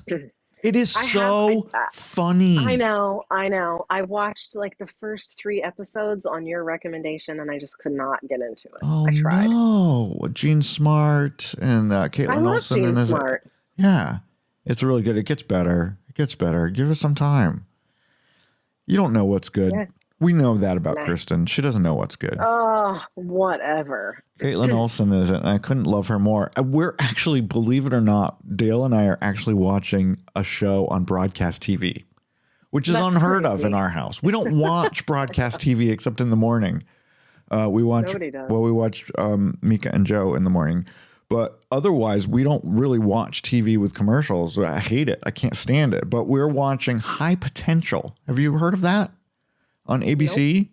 Speaker 2: It is so funny.
Speaker 3: I know. I watched like the first 3 episodes on your recommendation, and I just could not get into it.
Speaker 2: Oh,
Speaker 3: I tried.
Speaker 2: No. Gene Smart and Caitlin Olsen.
Speaker 3: I love Gene Smart.
Speaker 2: Yeah. It's really good. It gets better. Give it some time. You don't know what's good. We know that about
Speaker 3: Nah.
Speaker 2: Kristin. She doesn't know what's good.
Speaker 3: Oh, whatever.
Speaker 2: Caitlin Olsen isn't, and I couldn't love her more. We're actually, believe it or not, Dale and I are actually watching a show on broadcast TV, which is
Speaker 3: That's
Speaker 2: unheard of
Speaker 3: crazy.
Speaker 2: in our house. We don't watch broadcast TV except in the morning. We watch,
Speaker 3: Nobody does.
Speaker 2: well, we watch Mika and Joe in the morning, but otherwise we don't really watch TV with commercials. I hate it. I can't stand it. But we're watching High Potential. Have you heard of that on ABC? Nope.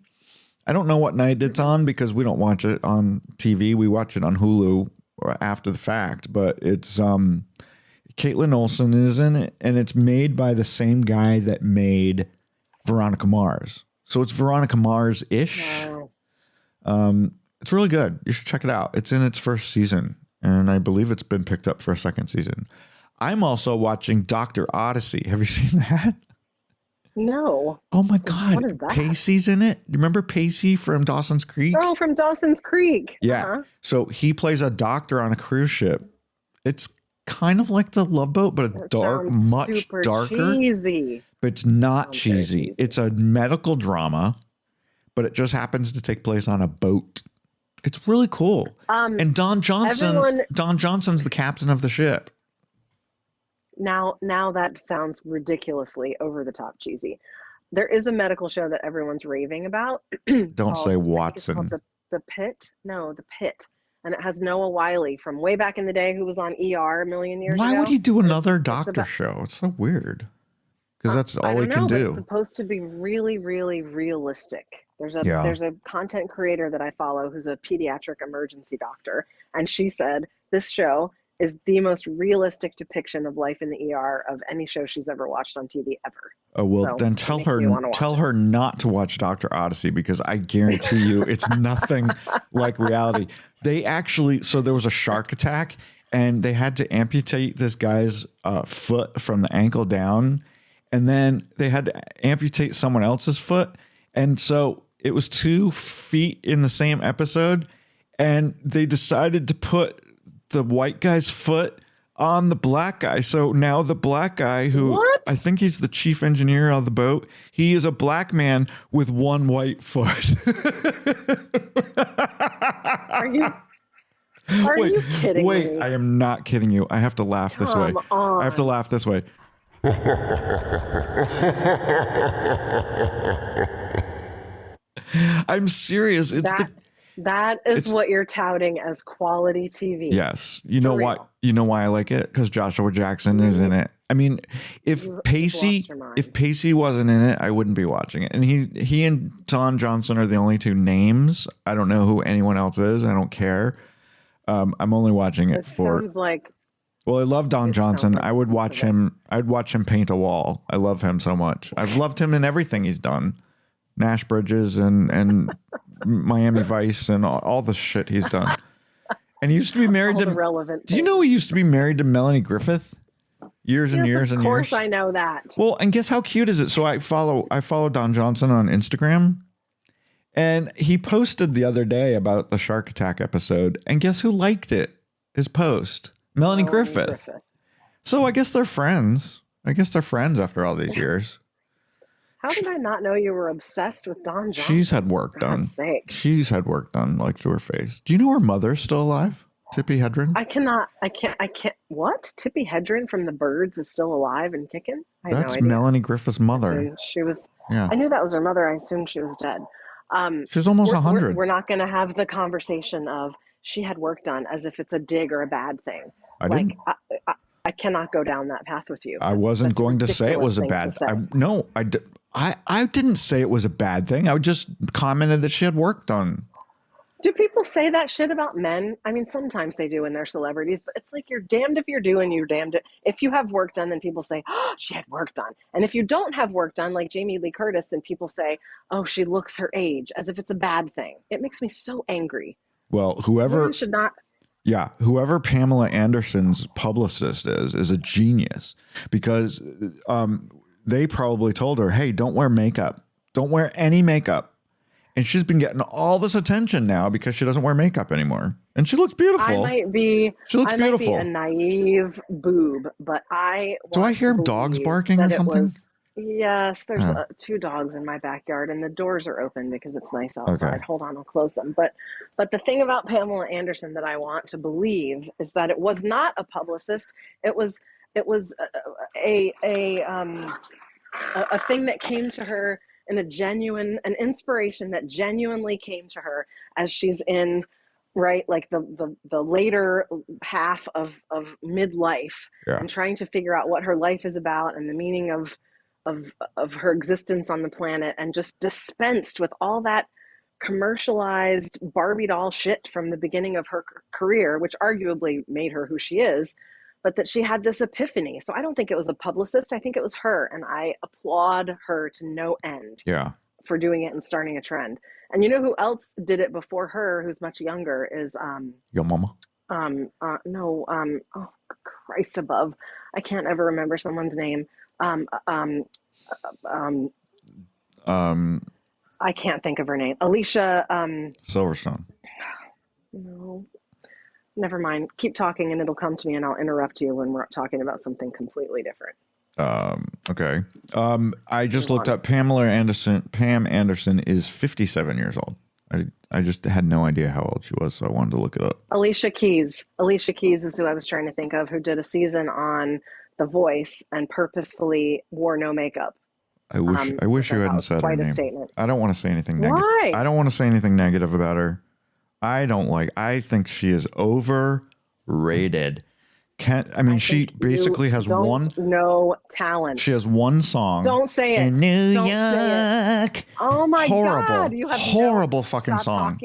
Speaker 2: I don't know what night it's on because we don't watch it on TV. We watch it on Hulu after the fact, but it's Caitlin Olsen is in it, and it's made by the same guy that made Veronica Mars. So it's Veronica Mars-ish.
Speaker 3: Wow.
Speaker 2: It's really good. You should check it out. It's in its first season, and I believe it's been picked up for a second season. I'm also watching Dr. Odyssey. Have you seen that?
Speaker 3: No.
Speaker 2: Oh my God.
Speaker 3: What is that?
Speaker 2: Pacey's in it. You remember Pacey from Dawson's Creek?
Speaker 3: Oh, from Dawson's Creek.
Speaker 2: Yeah.
Speaker 3: Uh-huh.
Speaker 2: So he plays a doctor on a cruise ship. It's kind of like The Love Boat, but a dark, much
Speaker 3: super
Speaker 2: darker.
Speaker 3: Cheesy.
Speaker 2: But it's not
Speaker 3: Sounds
Speaker 2: cheesy.
Speaker 3: cheesy.
Speaker 2: It's a medical drama, but it just happens to take place on a boat. It's really cool. And Don Johnson's the captain of the ship.
Speaker 3: Now that sounds ridiculously over the top cheesy. There is a medical show that everyone's raving about.
Speaker 2: Don't say Watson.
Speaker 3: It's called the Pit. No, The Pit. And it has Noah Wiley from way back in the day who was on ER a million years ago.
Speaker 2: Why would he do another doctor show? It's so weird. Because that's all he can do.
Speaker 3: It's supposed to be really, really realistic. There's a content creator that I follow who's a pediatric emergency doctor, and she said this show is the most realistic depiction of life in the ER of any show she's ever watched on TV ever.
Speaker 2: Oh, well, so then tell her not to watch Dr. Odyssey, because I guarantee you it's nothing like reality. They actually, so there was a shark attack and they had to amputate this guy's foot from the ankle down. And then they had to amputate someone else's foot. And so it was 2 feet in the same episode. And they decided to put the white guy's foot on the black guy. So now the black guy, who I think he's the chief engineer of the boat, he is a black man with 1 white foot.
Speaker 3: Are you kidding me?
Speaker 2: I am not kidding you. I have to laugh this way.
Speaker 3: On.
Speaker 2: I have to laugh this way. I'm serious.
Speaker 3: That is what you're touting as quality TV.
Speaker 2: Yes. You know why? You know why I like it? Because Joshua Jackson is in it. I mean, if Pacey wasn't in it, I wouldn't be watching it. And he and Don Johnson are the only 2 names. I don't know who anyone else is. I don't care. I'm only watching it for.
Speaker 3: Sounds like.
Speaker 2: Well, I love Don Johnson. I would watch him. I'd watch him paint a wall. I love him so much. I've loved him in everything he's done. Nash Bridges and Miami Vice and all the shit he's done. And he used to be married to. Do you know he used to be married to Melanie Griffith? Years and years.
Speaker 3: Of course, I know that.
Speaker 2: Well, and guess how cute is it? So I follow Don Johnson on Instagram, and he posted the other day about the shark attack episode. And guess who liked it? His post, Melanie Griffith. So I guess they're friends. After all these years.
Speaker 3: How did I not know you were obsessed with Don Johnson?
Speaker 2: She's had work done. She's had work done, like, to her face. Do you know her mother's still alive? Tippi Hedren? I
Speaker 3: can't. What? Tippi Hedren from The Birds is still alive and kicking?
Speaker 2: That's Melanie Griffith's mother.
Speaker 3: She was.
Speaker 2: Yeah.
Speaker 3: I knew that was her mother. I assumed she was dead.
Speaker 2: She's almost 100.
Speaker 3: We're not going to have the conversation of she had work done as if it's a dig or a bad thing. I cannot go down that path with you.
Speaker 2: I wasn't going to say it was a bad thing. I didn't say it was a bad thing. I just commented that she had work done.
Speaker 3: Do people say that shit about men? I mean, sometimes they do when they're celebrities, but it's like you're damned if you're doing, you're damned if you have work done, then people say, oh, she had work done. And if you don't have work done, like Jamie Lee Curtis, then people say, oh, she looks her age, as if it's a bad thing. It makes me so angry.
Speaker 2: Well, whoever Pamela Anderson's publicist is a genius, because they probably told her, hey, don't wear makeup. Don't wear any makeup. And she's been getting all this attention now because she doesn't wear makeup anymore. And she looks beautiful.
Speaker 3: She looks beautiful. Might be a naive boob, but
Speaker 2: do I hear dogs barking or something?
Speaker 3: Yes, there's 2 dogs in my backyard, and the doors are open because it's nice outside.
Speaker 2: Okay.
Speaker 3: Hold on, I'll close them. But the thing about Pamela Anderson that I want to believe is that it was not a publicist. It was a thing that came to her in an inspiration that genuinely came to her as she's in, right, like the later half of midlife, and trying to figure out what her life is about and the meaning of her existence on the planet, and just dispensed with all that commercialized Barbie doll shit from the beginning of her career, which arguably made her who she is, but that she had this epiphany. So I don't think it was a publicist. I think it was her, and I applaud her to no end for doing it and starting a trend. And you know who else did it before her, who's much younger, is
Speaker 2: Your mama?
Speaker 3: oh Christ above, I can't ever remember someone's name. I can't think of her name. Alicia
Speaker 2: Silverstone.
Speaker 3: No, never mind. Keep talking and it'll come to me, and I'll interrupt you when we're talking about something completely different.
Speaker 2: Okay. I just looked up Pam Anderson is 57 years old. I just had no idea how old she was, so I wanted to look it up.
Speaker 3: Alicia Keys is who I was trying to think of, who did a season on The Voice and purposefully wore no makeup.
Speaker 2: I wish you hadn't said her name.
Speaker 3: Statement.
Speaker 2: I don't want to say anything negative.
Speaker 3: Why?
Speaker 2: I don't want to say anything negative about her. I think she is overrated. She basically has
Speaker 3: no talent.
Speaker 2: She has one song.
Speaker 3: Don't say it.
Speaker 2: In New York.
Speaker 3: Say it. Oh my God. You have
Speaker 2: horrible fucking song.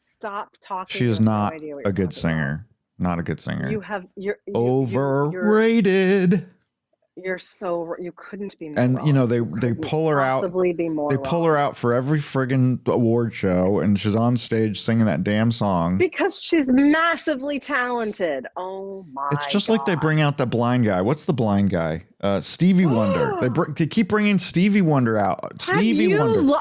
Speaker 3: Stop talking.
Speaker 2: She is not a good singer. Not a good singer.
Speaker 3: You're
Speaker 2: overrated.
Speaker 3: You couldn't be more
Speaker 2: and
Speaker 3: wrong.
Speaker 2: They pull her out. They pull her out for every friggin' award show, and she's on stage singing that damn song
Speaker 3: because she's massively talented. Oh my!
Speaker 2: It's just
Speaker 3: God.
Speaker 2: like they bring out the blind guy. What's the blind guy? Stevie Wonder. They keep bringing Stevie Wonder out. Stevie Wonder.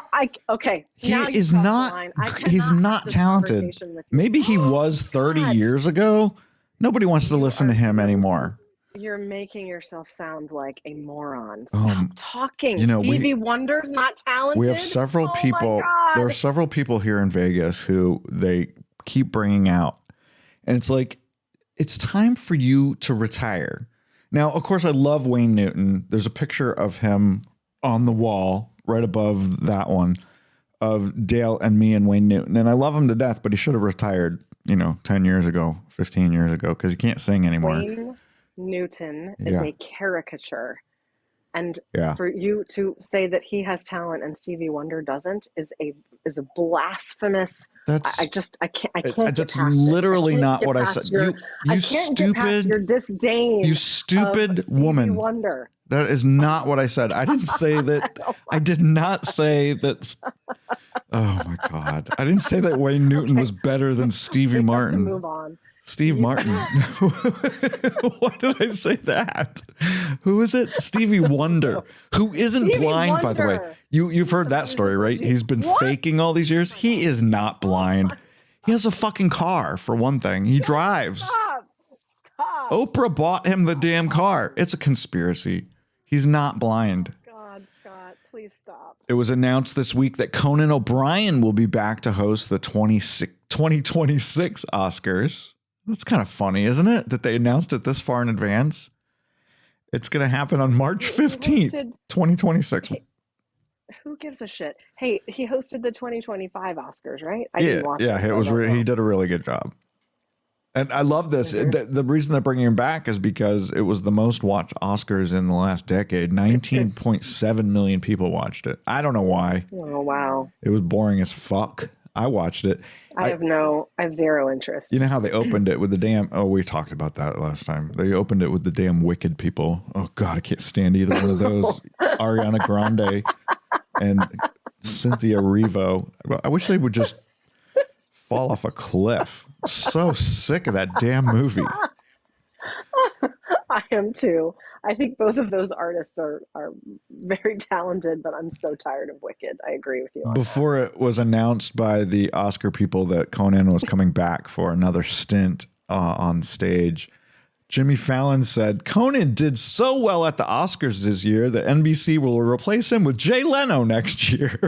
Speaker 3: Okay.
Speaker 2: He is not. He's not talented. Maybe he was 30 years ago. Nobody wants to listen to him anymore.
Speaker 3: You're making yourself sound like a moron. Stop talking. Stevie Wonder's not talented.
Speaker 2: We have several people. There are several people here in Vegas who they keep bringing out. And it's like, it's time for you to retire. Now, of course, I love Wayne Newton. There's a picture of him on the wall right above that one of Dale and me and Wayne Newton. And I love him to death, but he should have retired, 10 years ago, 15 years ago, because he can't sing anymore.
Speaker 3: Wayne Newton is a caricature, and for you to say that he has talent and Stevie Wonder doesn't is a blasphemous. I can't.
Speaker 2: That's literally not what I said. You stupid.
Speaker 3: Your disdain.
Speaker 2: You stupid woman.
Speaker 3: Stevie Wonder.
Speaker 2: That is not what I said. I didn't say that. I did not say that. Oh my God! I didn't say that Wayne Newton was better than Stevie Martin.
Speaker 3: Move on.
Speaker 2: Steve Martin. Why did I say that? Who is it? Stevie Wonder, who isn't blind, by the way. You've heard that story, right? He's been faking all these years. He is not blind. He has a fucking car, for one thing. He drives.
Speaker 3: Stop.
Speaker 2: Oprah bought him the damn car. It's a conspiracy. He's not blind.
Speaker 3: God, Scott, please stop.
Speaker 2: It was announced this week that Conan O'Brien will be back to host the 2026 Oscars. That's kind of funny, isn't it? That they announced it this far in advance. It's going to happen on March 15th, 2026.
Speaker 3: Who gives a shit? Hey, he hosted the 2025 Oscars, right?
Speaker 2: He did a really good job. And I love this. Mm-hmm. The reason they're bringing him back is because it was the most watched Oscars in the last decade. 19.7 million people watched it. I don't know why.
Speaker 3: Oh, wow.
Speaker 2: It was boring as fuck. I watched it.
Speaker 3: I have zero interest.
Speaker 2: You know how they opened it with the damn, we talked about that last time. They opened it with the damn Wicked people. Oh God, I can't stand either one of those. Ariana Grande and Cynthia Erivo. I wish they would just fall off a cliff. So sick of that damn movie.
Speaker 3: I am too. I think both of those artists are very talented, but I'm so tired of Wicked. I agree with you on
Speaker 2: Before
Speaker 3: that.
Speaker 2: It was announced by the Oscar people that Conan was coming back for another stint on stage, Jimmy Fallon said, Conan did so well at the Oscars this year that NBC will replace him with Jay Leno next year.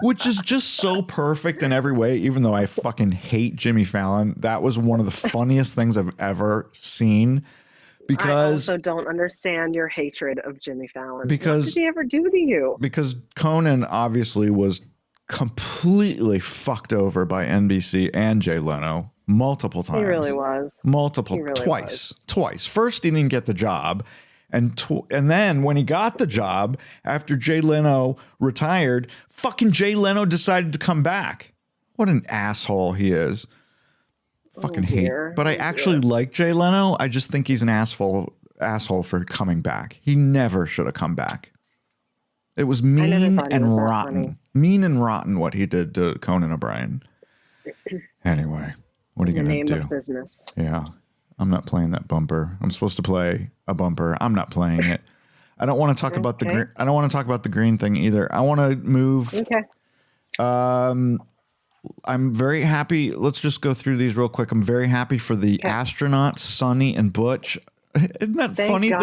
Speaker 2: Which is just so perfect in every way, even though I fucking hate Jimmy Fallon. That was one of the funniest things I've ever seen. Because
Speaker 3: I also don't understand your hatred of Jimmy Fallon.
Speaker 2: Because
Speaker 3: what did he ever do to you?
Speaker 2: Because Conan obviously was completely fucked over by NBC and Jay Leno multiple times.
Speaker 3: He really was.
Speaker 2: Twice. First, he didn't get the job. And then when he got the job, after Jay Leno retired, fucking Jay Leno decided to come back. What an asshole he is. Fucking hate. But I actually like Jay Leno. I just think he's an asshole for coming back. He never should have come back. It was mean and rotten. Mean and rotten what he did to Conan O'Brien. Anyway, what are you going to do?
Speaker 3: Name of business.
Speaker 2: Yeah. I'm not playing that bumper. I'm supposed to play a bumper. I'm not playing it. I don't want to talk about the green. I don't want to talk about the green thing either. I want to move.
Speaker 3: Okay.
Speaker 2: I'm very happy. Let's just go through these real quick. I'm very happy for the astronauts, Sonny and Butch. Isn't that funny?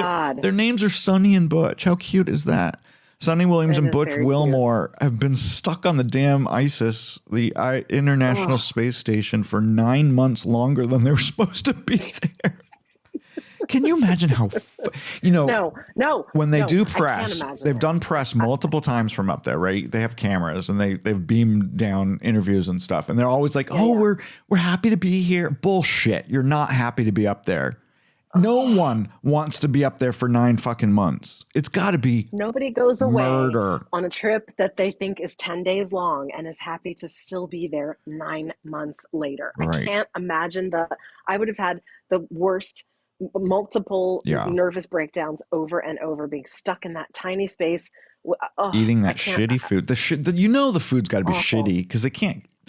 Speaker 2: Their names are Sonny and Butch. How cute is that? Sonny Williams and Butch Wilmore have been stuck on the damn ISIS, the International Space Station, for 9 months longer than they were supposed to be there. Can you imagine how,
Speaker 3: no,
Speaker 2: when they do press, they've done press multiple times from up there, right? They have cameras and they've beamed down interviews and stuff. And they're always like, we're happy to be here. Bullshit. You're not happy to be up there. No one wants to be up there for 9 fucking months. It's got to be
Speaker 3: nobody goes away
Speaker 2: murder
Speaker 3: on a trip that they think is 10 days long and is happy to still be there 9 months later.
Speaker 2: Right.
Speaker 3: I can't imagine I would have had the worst multiple nervous breakdowns over and over, being stuck in that tiny space,
Speaker 2: eating that shitty food. The food's got to be shitty because they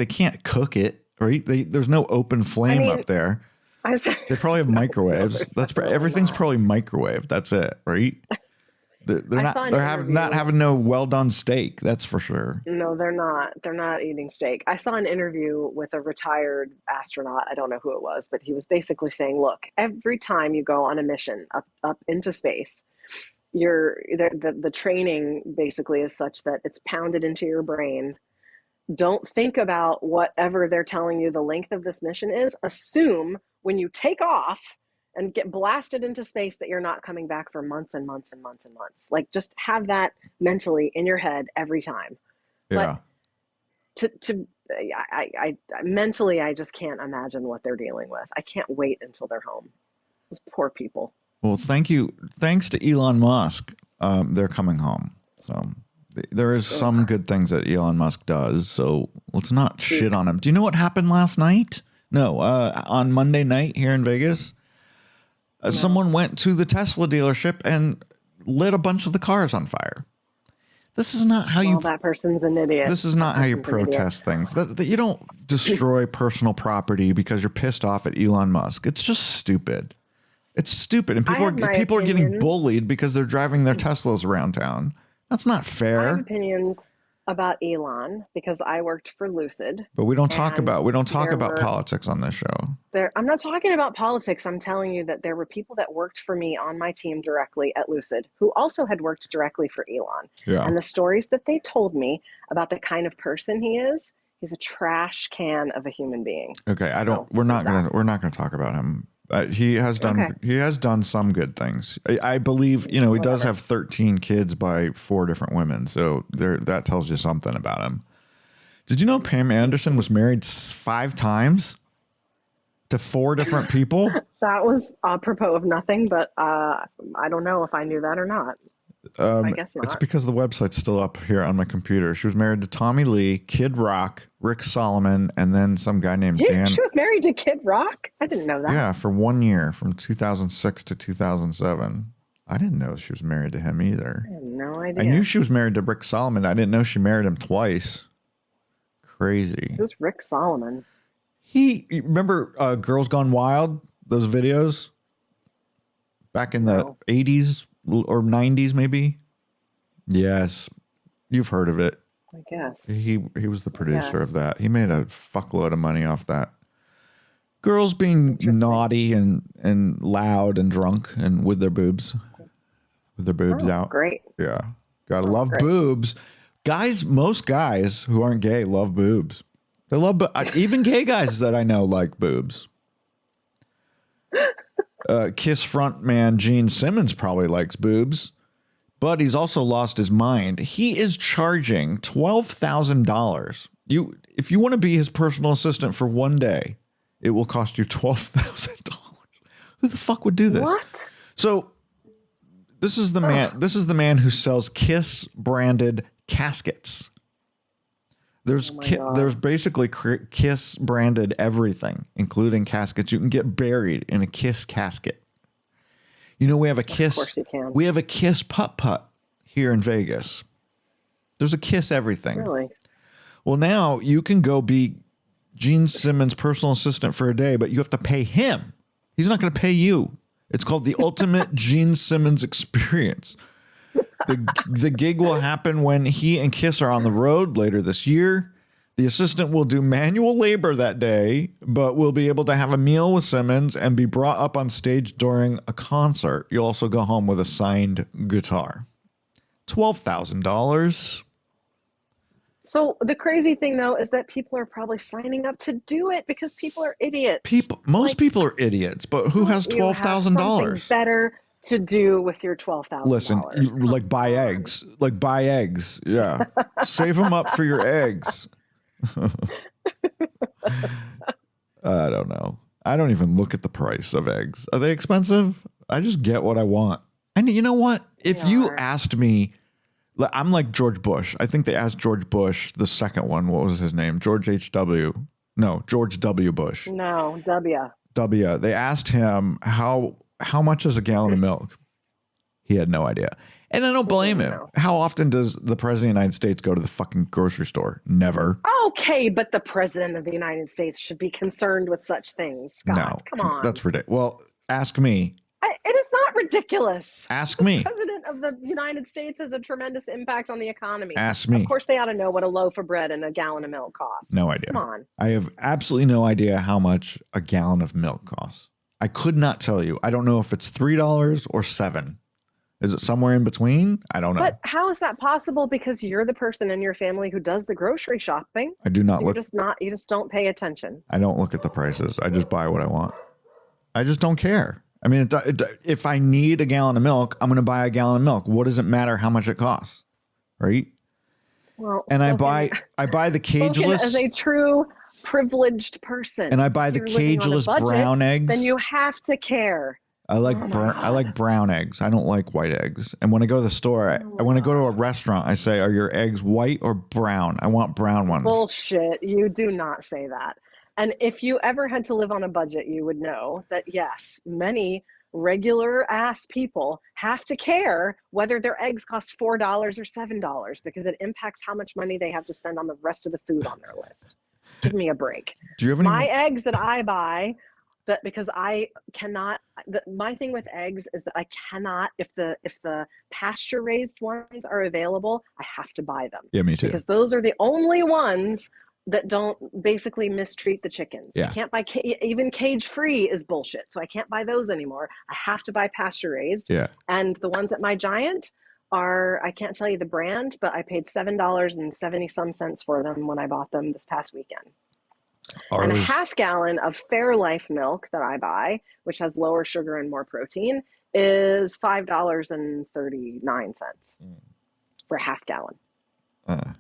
Speaker 2: can't cook it, right? There's no open flame up there. They probably have microwaves. Everything's probably microwaved. That's it, right? They're not having no well done steak. That's for sure.
Speaker 3: No, they're not. They're not eating steak. I saw an interview with a retired astronaut. I don't know who it was, but he was basically saying, "Look, every time you go on a mission up into space, the training basically is such that it's pounded into your brain. Don't think about whatever they're telling you the length of this mission is. Assume when you take off and get blasted into space that you're not coming back for months and months and months and months. Like, just have that mentally in your head every time."
Speaker 2: Yeah.
Speaker 3: But mentally, I just can't imagine what they're dealing with. I can't wait until they're home. Those poor people.
Speaker 2: Well, thanks to Elon Musk, they're coming home. So there is some good things that Elon Musk does. So let's not shit on him. Do you know what happened last night? No, on Monday night here in Vegas, someone went to the Tesla dealership and lit a bunch of the cars on fire. This is not how
Speaker 3: that person's an idiot.
Speaker 2: This is not how you protest things. That you don't destroy personal property because you're pissed off at Elon Musk. It's just stupid. It's stupid, and people are getting bullied because they're driving their Teslas around town. That's not fair.
Speaker 3: I have opinions about Elon because I worked for Lucid.
Speaker 2: But we don't talk about politics on this show.
Speaker 3: I'm not talking about politics. I'm telling you that there were people that worked for me on my team directly at Lucid who also had worked directly for Elon.
Speaker 2: Yeah.
Speaker 3: And the stories that they told me about the kind of person he is, he's a trash can of a human being.
Speaker 2: Okay, we're not gonna talk about him. He has done some good things. I believe, he does have 13 kids by 4 different women. So that tells you something about him. Did you know Pam Anderson was married 5 times to 4 different people?
Speaker 3: That was apropos of nothing, but I don't know if I knew that or not. I guess not.
Speaker 2: It's because the website's still up here on my computer. She was married to Tommy Lee, Kid Rock, Rick Solomon, and then some guy named Dan.
Speaker 3: She was married to Kid Rock? I didn't know that.
Speaker 2: Yeah, for 1 year, from 2006 to 2007. I didn't know she was married to him either.
Speaker 3: I had no idea.
Speaker 2: I knew she was married to Rick Solomon. I didn't know she married him twice. Crazy.
Speaker 3: Who's Rick Solomon?
Speaker 2: Remember Girls Gone Wild? Those videos? Back in the 80s? Or 90s, maybe? Yes. You've heard of it.
Speaker 3: I guess.
Speaker 2: He was the producer of that. He made a fuckload of money off that. Girls being naughty and loud and drunk and with their boobs out.
Speaker 3: Great.
Speaker 2: Yeah. Gotta love boobs. Guys, most guys who aren't gay love boobs. They love, even gay guys that I know like boobs. KISS frontman Gene Simmons probably likes boobs, but he's also lost his mind. He is charging $12,000. If you want to be his personal assistant for one day, it will cost you $12,000. Who the fuck would do this?
Speaker 3: What?
Speaker 2: So this is the man. This is the man who sells KISS branded caskets. There's basically KISS branded everything, including caskets. You can get buried in a KISS casket. You know, we have a KISS. Of course you can. We have a KISS putt-putt here in Vegas. There's a KISS everything.
Speaker 3: Really?
Speaker 2: Well, now you can go be Gene Simmons' personal assistant for a day, but you have to pay him. He's not going to pay you. It's called the Ultimate Gene Simmons Experience. The gig will happen when he and KISS are on the road later this year. The assistant will do manual labor that day, but will be able to have a meal with Simmons and be brought up on stage during a concert. You'll also go home with a signed guitar. $12,000.
Speaker 3: So the crazy thing, though, is that people are probably signing up to do it because people are idiots.
Speaker 2: Most people are idiots, but who has $12,000?
Speaker 3: Better to do with your $12,000.
Speaker 2: Listen, buy eggs. Like buy eggs. Yeah. Save them up for your eggs. I don't know. I don't even look at the price of eggs. Are they expensive? I just get what I want. And you know what? If you asked me, I'm like George Bush. I think they asked George Bush, the second one. What was his name? George H.W. No, George W. Bush.
Speaker 3: No, W.
Speaker 2: W. They asked him how much is a gallon of milk? He had no idea. And I don't blame him. How often does the president of the United States go to the fucking grocery store? Never.
Speaker 3: Okay, but the president of the United States should be concerned with such things. Scott,
Speaker 2: no,
Speaker 3: come on.
Speaker 2: That's ridiculous. Well, ask me.
Speaker 3: It is not ridiculous.
Speaker 2: Ask me.
Speaker 3: The president of the United States has a tremendous impact on the economy.
Speaker 2: Ask me.
Speaker 3: Of course, they ought to know what a loaf of bread and a gallon of milk costs.
Speaker 2: No idea.
Speaker 3: Come on.
Speaker 2: I have absolutely no idea how much a gallon of milk costs. I could not tell you. I don't know if it's $3 or $7. Is it somewhere in between? I don't know.
Speaker 3: But how is that possible? Because you're the person in your family who does the grocery shopping.
Speaker 2: I do not look.
Speaker 3: You just don't pay attention.
Speaker 2: I don't look at the prices. I just buy what I want. I just don't care. I mean, if I need a gallon of milk, I'm going to buy a gallon of milk. What does it matter how much it costs? Right?
Speaker 3: Well,
Speaker 2: and I buy the cageless
Speaker 3: as a true privileged person.
Speaker 2: And I buy the cageless brown eggs.
Speaker 3: Then you have to care.
Speaker 2: I like brown eggs. I don't like white eggs. And when I go to the store, when I go to a restaurant, I say, "Are your eggs white or brown? I want brown ones."
Speaker 3: Bullshit. You do not say that. And if you ever had to live on a budget, you would know that, yes, many regular ass people have to care whether their eggs cost $4 or $7 because it impacts how much money they have to spend on the rest of the food on their list. Give me a break.
Speaker 2: Do you have any
Speaker 3: My eggs that I buy, that because I cannot, my thing with eggs is that I cannot, if the pasture raised ones are available, I have to buy them.
Speaker 2: Yeah, me too.
Speaker 3: Because those are the only ones that don't basically mistreat the chickens.
Speaker 2: Yeah.
Speaker 3: I can't buy, even cage free is bullshit. So I can't buy those anymore. I have to buy pasture raised.
Speaker 2: Yeah.
Speaker 3: And the ones at My Giant are, I can't tell you the brand, but I paid $7.70 some cents for them when I bought them this past weekend. And a half gallon of Fairlife milk that I buy, which has lower sugar and more protein, is $5.39 for a half gallon.
Speaker 2: I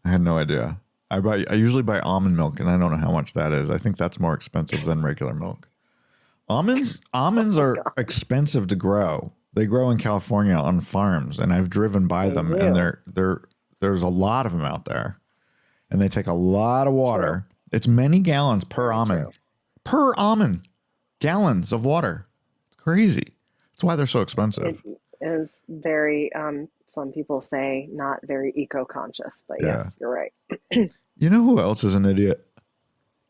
Speaker 2: had no idea. I usually buy almond milk, and I don't know how much that is. I think that's more expensive than regular milk. Almonds are expensive to grow. They grow in California on farms, and I've driven by them, and there's a lot of them out there, and they take a lot of water. It's many gallons per almond. Per almond, gallons of water. It's crazy. That's why they're so expensive.
Speaker 3: It is very, some people say, not very eco-conscious, but yes, you're right.
Speaker 2: You know who else is an idiot?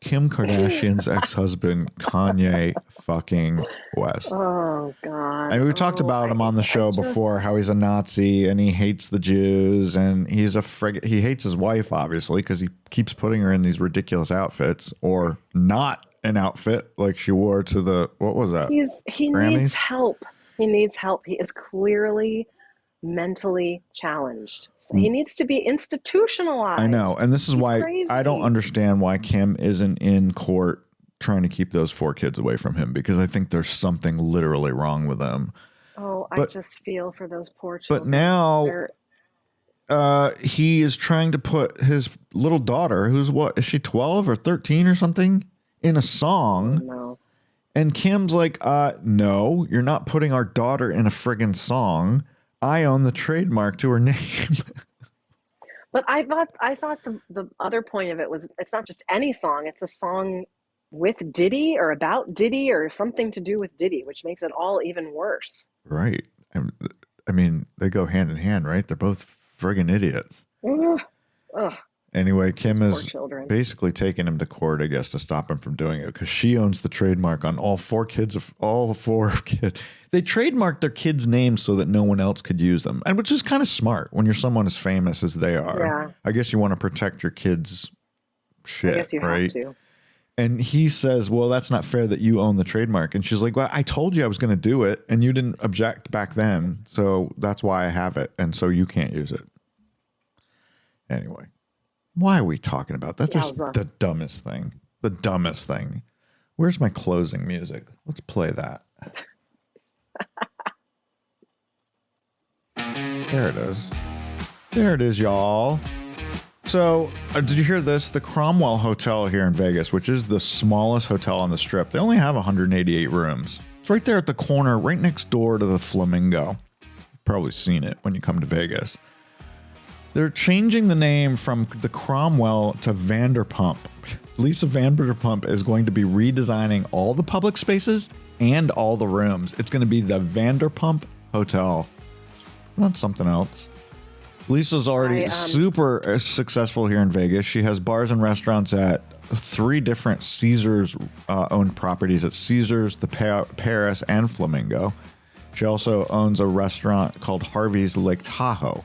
Speaker 2: Kim Kardashian's ex-husband, Kanye fucking West.
Speaker 3: Oh, God.
Speaker 2: I mean, we talked about him on the show before, how he's a Nazi and he hates the Jews and he's he hates his wife, obviously, because he keeps putting her in these ridiculous outfits or not an outfit like she wore to the, what was that?
Speaker 3: He
Speaker 2: Grammys?
Speaker 3: needs help. He needs help. He is clearly mentally challenged. So he needs to be institutionalized.
Speaker 2: I know. And this is why
Speaker 3: crazy.
Speaker 2: I don't understand why Kim isn't in court trying to keep those 4 kids away from him, because I think there's something literally wrong with them.
Speaker 3: Oh,
Speaker 2: But-
Speaker 3: I just feel for those poor children.
Speaker 2: But now
Speaker 3: They're-
Speaker 2: he is trying to put his little daughter, who's what, is she 12 or 13 or something, in a song.
Speaker 3: no.
Speaker 2: And Kim's like, no, you're not putting our daughter in a friggin' song. I own the trademark to her name.
Speaker 3: But I thought the other point of it was it's not just any song, it's a song with Diddy or about Diddy or something to do with Diddy, which makes it all even worse.
Speaker 2: Right. I mean, they go hand in hand, right? They're both friggin' idiots.
Speaker 3: Ugh,
Speaker 2: Anyway, Kim
Speaker 3: poor
Speaker 2: is
Speaker 3: children.
Speaker 2: basically taking him to court, I guess, to stop him from doing it, because she owns the trademark on all 4 kids. They trademarked their kids' names so that no one else could use them, and which is kind of smart when you're someone as famous as they are.
Speaker 3: Yeah.
Speaker 2: I guess you want to protect your kids' shit,
Speaker 3: I guess you
Speaker 2: right?
Speaker 3: have to.
Speaker 2: And he says, well, that's not fair that you own the trademark. And she's like, well, I told you I was going to do it, and you didn't object back then, so that's why I have it, and so you can't use it. Anyway, why are we talking about that? That's just
Speaker 3: Yowza.
Speaker 2: the dumbest thing. The dumbest thing. Where's my closing music? Let's play that. There it is. There it is, y'all. So, did you hear this? The Cromwell Hotel here in Vegas, which is the smallest hotel on the Strip, they only have 188 rooms. It's right there at the corner, right next door to the Flamingo. You've probably seen it when you come to Vegas. They're changing the name from the Cromwell to Vanderpump. Lisa Vanderpump is going to be redesigning all the public spaces and all the rooms. It's going to be the Vanderpump Hotel. Not something else. Lisa's already super successful here in Vegas. She has bars and restaurants at 3 different Caesars owned properties at Caesars, the Paris, and Flamingo. She also owns a restaurant called Harvey's Lake Tahoe,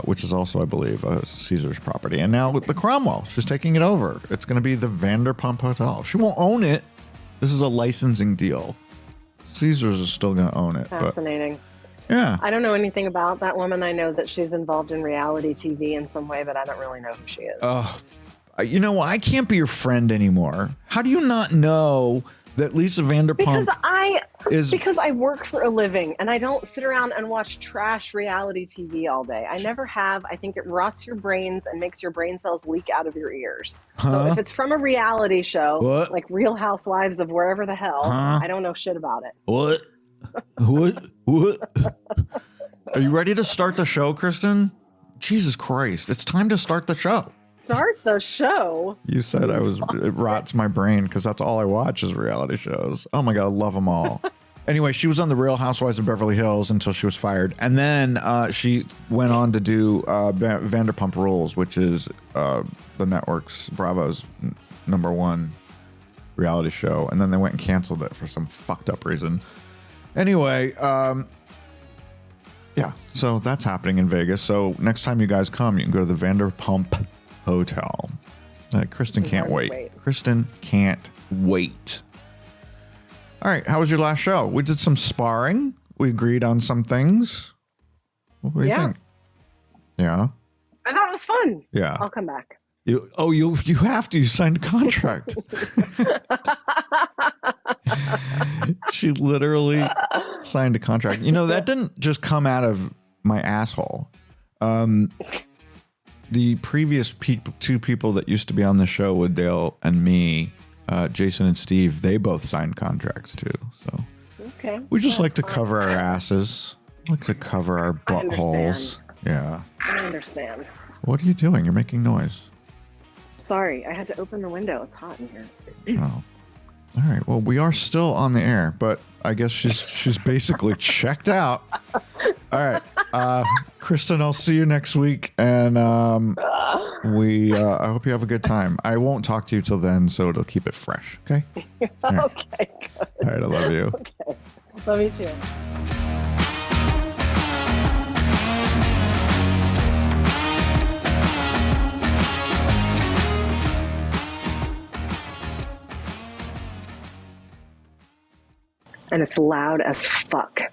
Speaker 2: which is also, I believe, a Caesars property. And now with the Cromwell, she's taking it over. It's going to be the Vanderpump Hotel. She won't own it. This is a licensing deal. Caesars is still going to own it.
Speaker 3: Fascinating.
Speaker 2: But, yeah.
Speaker 3: I don't know anything about that woman. I know that she's involved in reality TV in some way, but I don't really know who she is.
Speaker 2: You know, I can't be your friend anymore. How do you not know that Lisa Vanderpump
Speaker 3: Because I work for a living and I don't sit around and watch trash reality TV all day. I never have. I think it rots your brains and makes your brain cells leak out of your ears. So if it's from a reality show, like Real Housewives of wherever the hell, I don't know shit about it.
Speaker 2: What? What? Are you ready to start the show, Kristin? Jesus Christ. It's time to start the show.
Speaker 3: Start the show.
Speaker 2: You said it rots my brain because that's all I watch is reality shows. Oh my God, I love them all. Anyway, she was on the Real Housewives of Beverly Hills until she was fired. And then she went on to do Vanderpump Rules, which is the network's Bravo's #1 reality show. And then they went and canceled it for some fucked up reason. Anyway, yeah, so that's happening in Vegas. So next time you guys come, you can go to the Vanderpump Hotel. Kristin can't wait. Kristin can't wait. All right, how was your last show? We did some sparring. We agreed on some things. What do you think? Yeah.
Speaker 3: I thought it was fun.
Speaker 2: Yeah.
Speaker 3: I'll come back.
Speaker 2: You have to. You signed a contract. She literally signed a contract. You know, that didn't just come out of my asshole. The previous 2 people that used to be on the show with Dale and me, Jason and Steve, they both signed contracts too. So
Speaker 3: okay,
Speaker 2: we just like to cover our asses, like to cover our buttholes. Yeah.
Speaker 3: I understand.
Speaker 2: What are you doing? You're making noise.
Speaker 3: Sorry, I had to open the window. It's hot in here.
Speaker 2: Oh. All right. Well, we are still on the air, but I guess she's basically checked out. All right. Kristin, I'll see you next week. And I hope you have a good time. I won't talk to you till then, so it'll keep it fresh. Okay? Right.
Speaker 3: Okay, good.
Speaker 2: All right. I love you.
Speaker 3: Okay. Love you too. and it's loud as fuck.